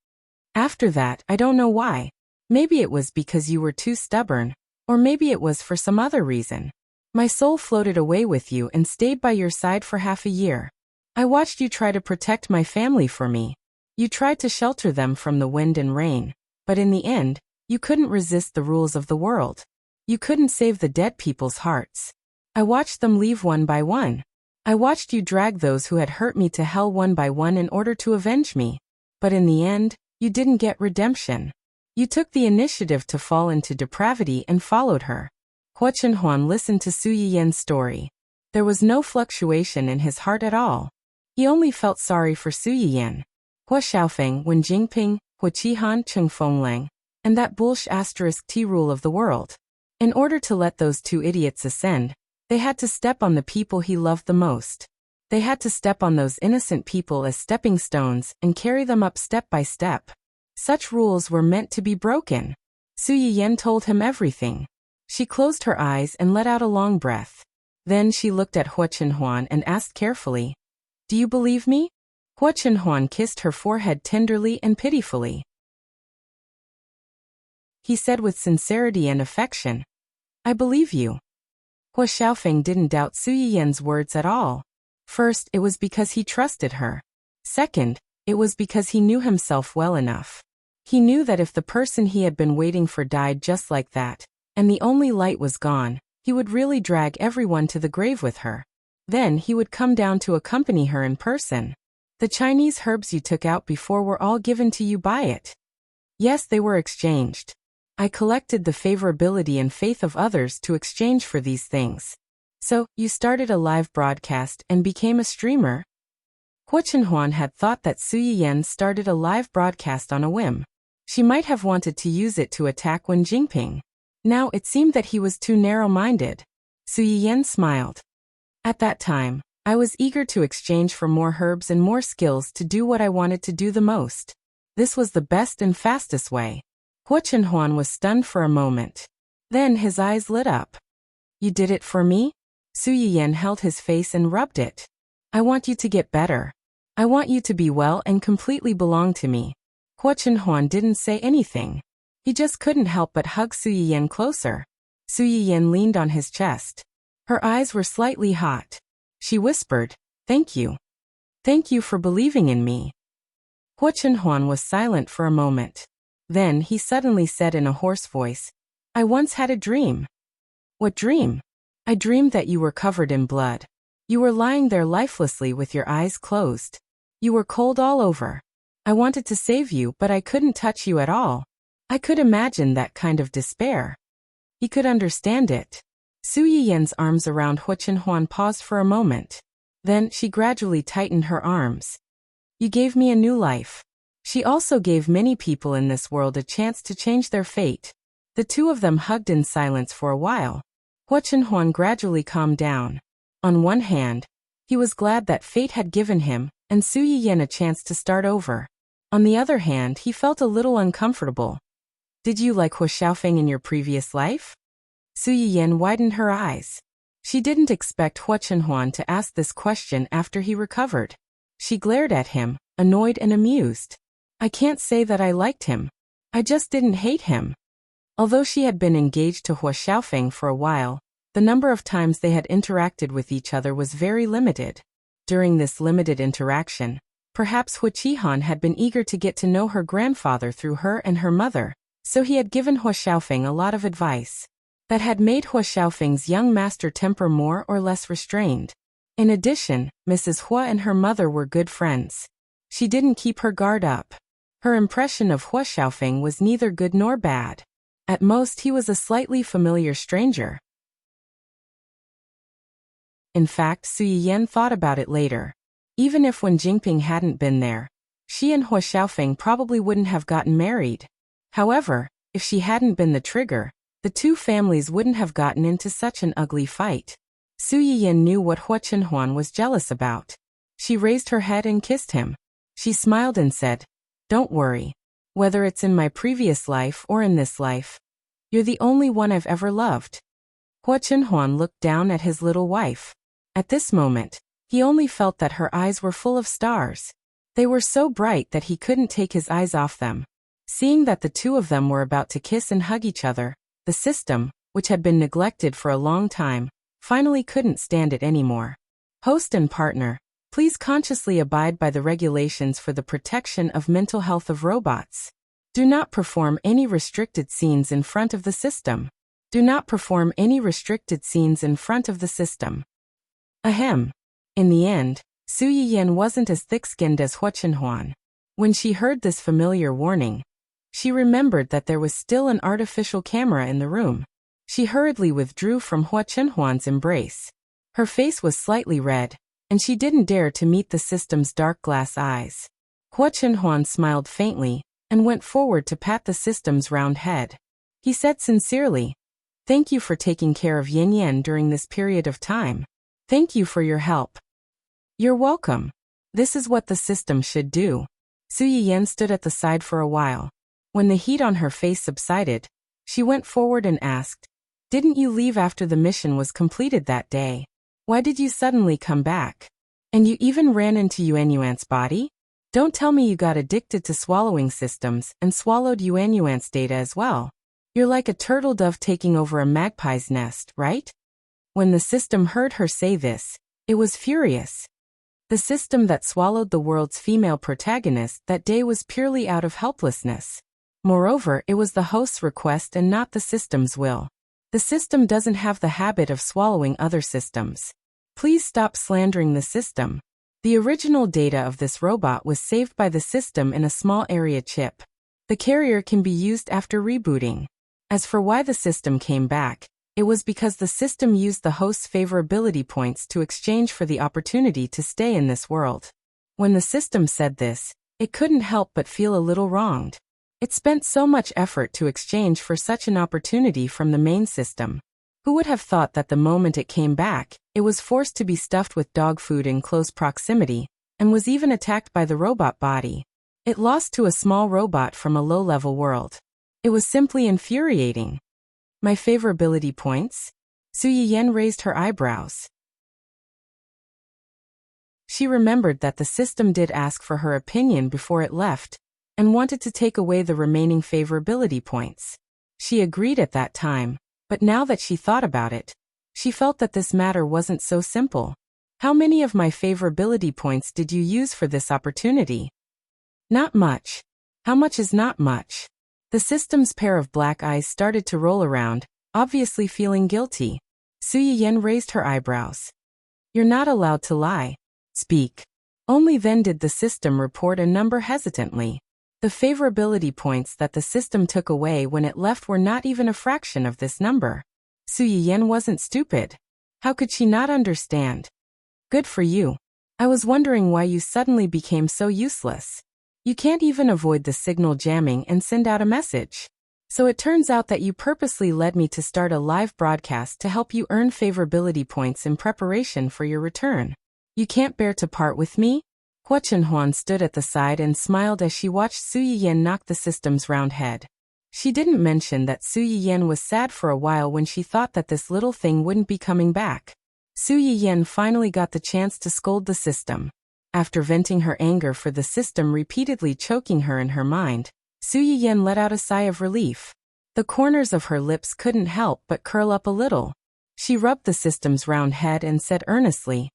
After that, I don't know why. Maybe it was because you were too stubborn, or maybe it was for some other reason. My soul floated away with you and stayed by your side for half a year. I watched you try to protect my family for me. You tried to shelter them from the wind and rain, but in the end, you couldn't resist the rules of the world. You couldn't save the dead people's hearts. I watched them leave one by one. I watched you drag those who had hurt me to hell one by one in order to avenge me. But in the end, you didn't get redemption. You took the initiative to fall into depravity and followed her. Hua Chenhuan listened to Su Yiyan's story. There was no fluctuation in his heart at all. He only felt sorry for Su Yiyan. Hua Xiaofeng, Wen Jingping, Hua Qihan, Cheng Fenglang, and that *T rule of the world. In order to let those two idiots ascend, they had to step on the people he loved the most. They had to step on those innocent people as stepping stones and carry them up step by step. Such rules were meant to be broken. Su Yiyan told him everything. She closed her eyes and let out a long breath. Then she looked at Hua Chenhuan and asked carefully, "Do you believe me?" Hua Chenhuan kissed her forehead tenderly and pitifully. He said with sincerity and affection, "I believe you." Hua Xiaofeng didn't doubt Su Yiyan's words at all. First, it was because he trusted her. Second, it was because he knew himself well enough. He knew that if the person he had been waiting for died just like that, and the only light was gone, he would really drag everyone to the grave with her. Then he would come down to accompany her in person. "The Chinese herbs you took out before were all given to you by it." "Yes, they were exchanged. I collected the favorability and faith of others to exchange for these things." "So, you started a live broadcast and became a streamer?" Hua Chenhuan had thought that Su Yiyan started a live broadcast on a whim. She might have wanted to use it to attack Wen Jingping. Now it seemed that he was too narrow-minded. Su Yiyan smiled. "At that time, I was eager to exchange for more herbs and more skills to do what I wanted to do the most. This was the best and fastest way." Hua Chenhuan was stunned for a moment. Then his eyes lit up. "You did it for me?" Su Yiyan held his face and rubbed it. "I want you to get better. I want you to be well and completely belong to me." Hua Chenhuan didn't say anything. He just couldn't help but hug Su Yiyan closer. Su Yiyan leaned on his chest. Her eyes were slightly hot. She whispered, "Thank you. Thank you for believing in me." Hua Chenhuan was silent for a moment. Then he suddenly said in a hoarse voice, "I once had a dream." "What dream?" "I dreamed that you were covered in blood. You were lying there lifelessly with your eyes closed. You were cold all over. I wanted to save you, but I couldn't touch you at all. I could imagine that kind of despair." He could understand it. Su Yiyan's arms around Hua Chenhuan paused for a moment. Then she gradually tightened her arms. "You gave me a new life." She also gave many people in this world a chance to change their fate. The two of them hugged in silence for a while. Hua Chenhuan gradually calmed down. On one hand, he was glad that fate had given him and Su Yiyan a chance to start over. On the other hand, he felt a little uncomfortable. "Did you like Hua Xiaofeng in your previous life?" Su Yiyan widened her eyes. She didn't expect Hua Chenhuan to ask this question after he recovered. She glared at him, annoyed and amused. "I can't say that I liked him. I just didn't hate him." Although she had been engaged to Hua Xiaofeng for a while, the number of times they had interacted with each other was very limited. During this limited interaction, perhaps Hua Qihan had been eager to get to know her grandfather through her and her mother, so he had given Hua Xiaofeng a lot of advice that had made Hua Xiaofeng's young master temper more or less restrained. In addition, Mrs. Hua and her mother were good friends. She didn't keep her guard up. Her impression of Hua Xiaofeng was neither good nor bad. At most, he was a slightly familiar stranger. In fact, Su Yiyan thought about it later. Even if Wen Jingping hadn't been there, she and Hua Xiaofeng probably wouldn't have gotten married. However, if she hadn't been the trigger, the two families wouldn't have gotten into such an ugly fight. Su Yiyan knew what Hua Chenhuan was jealous about. She raised her head and kissed him. She smiled and said, "Don't worry. Whether it's in my previous life or in this life, you're the only one I've ever loved." Hua Chenhuan looked down at his little wife. At this moment, he only felt that her eyes were full of stars. They were so bright that he couldn't take his eyes off them. Seeing that the two of them were about to kiss and hug each other, the system, which had been neglected for a long time, finally couldn't stand it anymore. "Host and partner, please consciously abide by the regulations for the protection of mental health of robots. Do not perform any restricted scenes in front of the system. Do not perform any restricted scenes in front of the system." Ahem. In the end, Su Yiyan wasn't as thick-skinned as Hua Chenhuan. When she heard this familiar warning, she remembered that there was still an artificial camera in the room. She hurriedly withdrew from Hua Chenhuan's embrace. Her face was slightly red, and she didn't dare to meet the system's dark glass eyes. Hua Chenhuan smiled faintly and went forward to pat the system's round head. He said sincerely, "Thank you for taking care of Yin Yan during this period of time. Thank you for your help. You're welcome. This is what the system should do. Su Yiyan stood at the side for a while. When the heat on her face subsided, she went forward and asked, "Didn't you leave after the mission was completed that day? Why did you suddenly come back? And you even ran into Yuanyuan's body? Don't tell me you got addicted to swallowing systems and swallowed Yuanyuan's data as well. You're like a turtle dove taking over a magpie's nest, right?" When the system heard her say this, it was furious. The system that swallowed the world's female protagonist that day was purely out of helplessness. Moreover, it was the host's request and not the system's will. The system doesn't have the habit of swallowing other systems. Please stop slandering the system. The original data of this robot was saved by the system in a small area chip. The carrier can be used after rebooting. As for why the system came back, it was because the system used the host's favorability points to exchange for the opportunity to stay in this world. When the system said this, it couldn't help but feel a little wronged. It spent so much effort to exchange for such an opportunity from the main system. Who would have thought that the moment it came back, it was forced to be stuffed with dog food in close proximity, and was even attacked by the robot body. It lost to a small robot from a low-level world. It was simply infuriating. My favorability points? Su Yiyan raised her eyebrows. She remembered that the system did ask for her opinion before it left, and wanted to take away the remaining favorability points. She agreed at that time, but now that she thought about it, she felt that this matter wasn't so simple. How many of my favorability points did you use for this opportunity? Not much. How much is not much? The system's pair of black eyes started to roll around, obviously feeling guilty. Su Yiyan raised her eyebrows. You're not allowed to lie. Speak. Only then did the system report a number hesitantly. The favorability points that the system took away when it left were not even a fraction of this number. Su Yiyan wasn't stupid. How could she not understand? Good for you. I was wondering why you suddenly became so useless. You can't even avoid the signal jamming and send out a message. So it turns out that you purposely led me to start a live broadcast to help you earn favorability points in preparation for your return. You can't bear to part with me? Hua Chenhuan stood at the side and smiled as she watched Su Yiyan knock the system's round head. She didn't mention that Su Yiyan was sad for a while when she thought that this little thing wouldn't be coming back. Su Yiyan finally got the chance to scold the system. After venting her anger for the system repeatedly choking her in her mind, Su Yiyan let out a sigh of relief. The corners of her lips couldn't help but curl up a little. She rubbed the system's round head and said earnestly,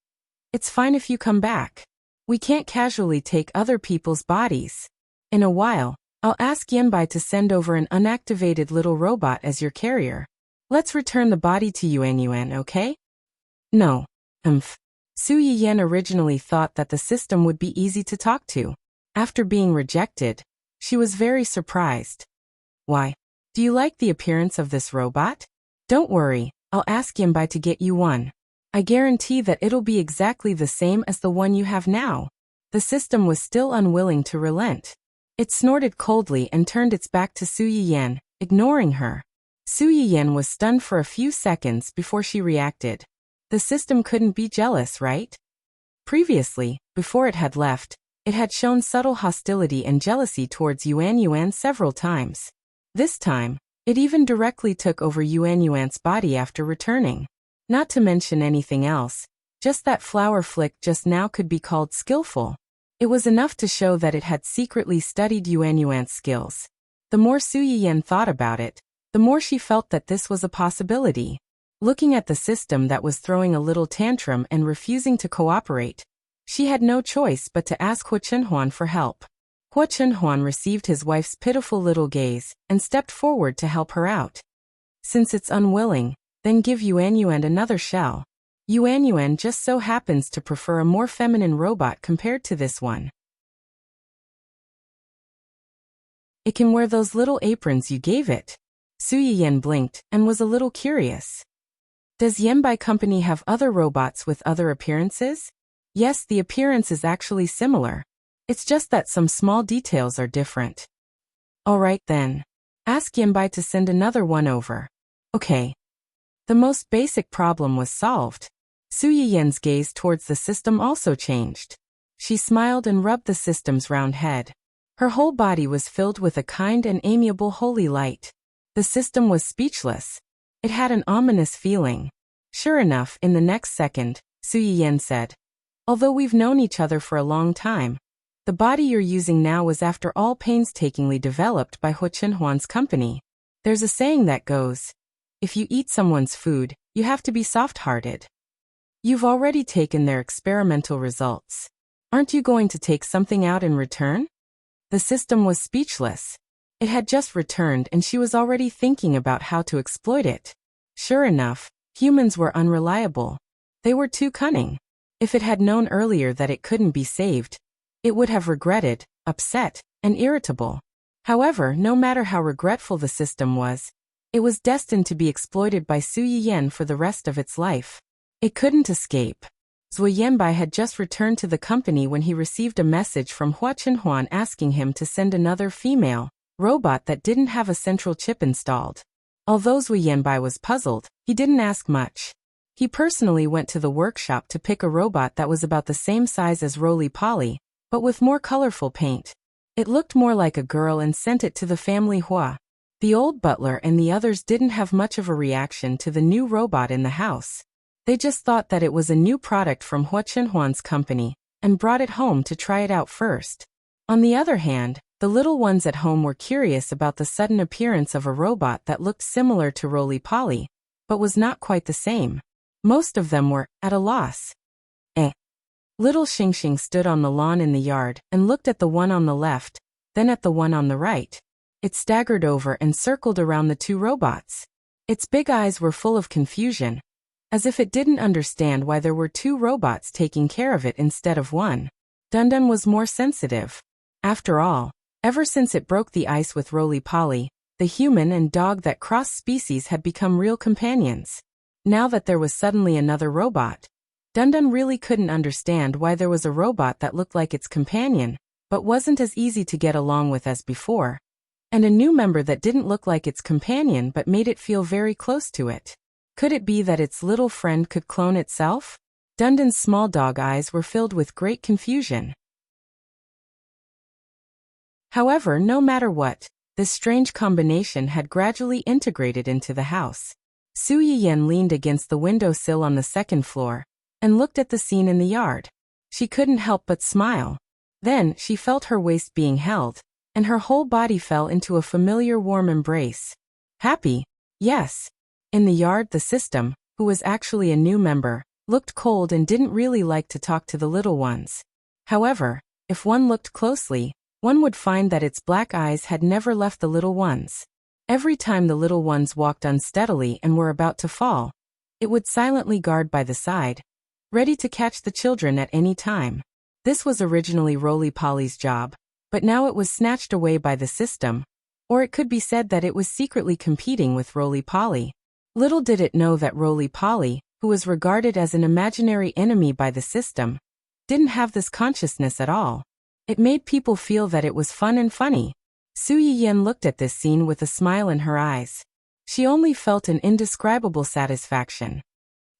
"It's fine if you come back. We can't casually take other people's bodies. In a while, I'll ask Yanbai to send over an unactivated little robot as your carrier. Let's return the body to Yuanyuan, okay?" No. Su Yiyan originally thought that the system would be easy to talk to. After being rejected, she was very surprised. Why? Do you like the appearance of this robot? Don't worry, I'll ask Yanbai to get you one. I guarantee that it'll be exactly the same as the one you have now. The system was still unwilling to relent. It snorted coldly and turned its back to Su Yiyan, ignoring her. Su Yiyan was stunned for a few seconds before she reacted. The system couldn't be jealous, right? Previously, before it had left, it had shown subtle hostility and jealousy towards Yuanyuan several times. This time, it even directly took over Yuanyuan's body after returning. Not to mention anything else, just that flower flick just now could be called skillful. It was enough to show that it had secretly studied Yuanyuan's skills. The more Su Yiyan thought about it, the more she felt that this was a possibility. Looking at the system that was throwing a little tantrum and refusing to cooperate, she had no choice but to ask Hua Chenhuan for help. Hua Chenhuan received his wife's pitiful little gaze and stepped forward to help her out. Since it's unwilling, then give Yuanyuan another shell. Yuanyuan just so happens to prefer a more feminine robot compared to this one. It can wear those little aprons you gave it. Su Yiyan blinked and was a little curious. Does Yanbai Company have other robots with other appearances? Yes, the appearance is actually similar. It's just that some small details are different. Alright then. Ask Yanbai to send another one over. Okay. The most basic problem was solved. Su Yiyen's gaze towards the system also changed. She smiled and rubbed the system's round head. Her whole body was filled with a kind and amiable holy light. The system was speechless. It had an ominous feeling. Sure enough, in the next second, Su Yiyen said, "Although we've known each other for a long time, the body you're using now was after all painstakingly developed by Hu Chenhuan's company. There's a saying that goes, if you eat someone's food, you have to be soft-hearted. You've already taken their experimental results. Aren't you going to take something out in return?" The system was speechless. It had just returned and she was already thinking about how to exploit it. Sure enough, humans were unreliable. They were too cunning. If it had known earlier that it couldn't be saved, it would have regretted, upset, and irritable. However, no matter how regretful the system was, it was destined to be exploited by Su Yiyen for the rest of its life. It couldn't escape. Zhu Yanbai had just returned to the company when he received a message from Hua Chenhuan asking him to send another female robot that didn't have a central chip installed. Although Zhu Yanbai was puzzled, he didn't ask much. He personally went to the workshop to pick a robot that was about the same size as Roly Poly, but with more colorful paint. It looked more like a girl and sent it to the family Hua. The old butler and the others didn't have much of a reaction to the new robot in the house. They just thought that it was a new product from Hua Chenhuan's company, and brought it home to try it out first. On the other hand, the little ones at home were curious about the sudden appearance of a robot that looked similar to Roly Poly, but was not quite the same. Most of them were at a loss. Little Xingxing stood on the lawn in the yard and looked at the one on the left, then at the one on the right. It staggered over and circled around the two robots. Its big eyes were full of confusion, as if it didn't understand why there were two robots taking care of it instead of one. Dundun was more sensitive. After all, ever since it broke the ice with Roly Poly, the human and dog that crossed species had become real companions. Now that there was suddenly another robot, Dundun really couldn't understand why there was a robot that looked like its companion, but wasn't as easy to get along with as before, and a new member that didn't look like its companion but made it feel very close to it. Could it be that its little friend could clone itself? Dundun's small dog eyes were filled with great confusion. However, no matter what, this strange combination had gradually integrated into the house. Su Yiyen leaned against the windowsill on the second floor and looked at the scene in the yard. She couldn't help but smile. Then she felt her waist being held, and her whole body fell into a familiar warm embrace. Happy? Yes. In the yard, the system, who was actually a new member, looked cold and didn't really like to talk to the little ones. However, if one looked closely, one would find that its black eyes had never left the little ones. Every time the little ones walked unsteadily and were about to fall, it would silently guard by the side, ready to catch the children at any time. This was originally Roly Poly's job, but now it was snatched away by the system, or it could be said that it was secretly competing with Roly Poly. Little did it know that Roly Poly, who was regarded as an imaginary enemy by the system, didn't have this consciousness at all. It made people feel that it was fun and funny. Su Yiyen looked at this scene with a smile in her eyes. She only felt an indescribable satisfaction.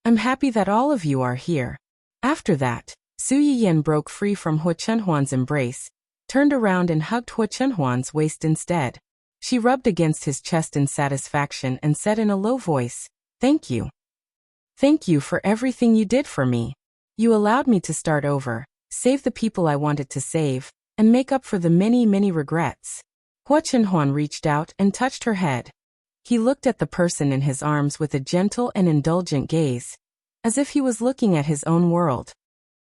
"I'm happy that all of you are here." After that, Su Yiyen broke free from Hua Chenhuan's embrace, turned around and hugged Hua Chenhuan's waist instead. She rubbed against his chest in satisfaction and said in a low voice, "Thank you. Thank you for everything you did for me. You allowed me to start over, save the people I wanted to save, and make up for the many, many regrets." Hua Chenhuan reached out and touched her head. He looked at the person in his arms with a gentle and indulgent gaze, as if he was looking at his own world.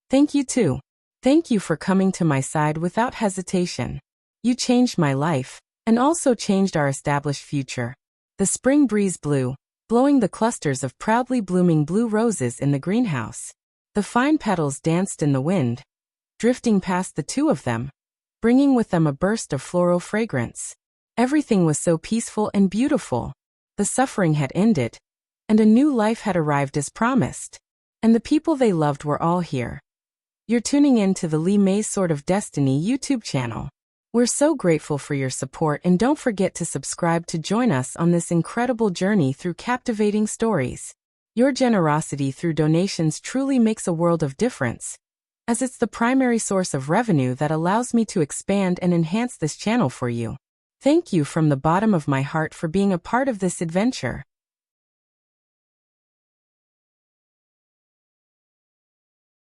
"Thank you too. Thank you for coming to my side without hesitation. You changed my life, and also changed our established future." The spring breeze blew, blowing the clusters of proudly blooming blue roses in the greenhouse. The fine petals danced in the wind, drifting past the two of them, bringing with them a burst of floral fragrance. Everything was so peaceful and beautiful. The suffering had ended, and a new life had arrived as promised. And the people they loved were all here. You're tuning in to the Li Mei's Sword of Destiny YouTube channel. We're so grateful for your support, and don't forget to subscribe to join us on this incredible journey through captivating stories. Your generosity through donations truly makes a world of difference, as it's the primary source of revenue that allows me to expand and enhance this channel for you. Thank you from the bottom of my heart for being a part of this adventure.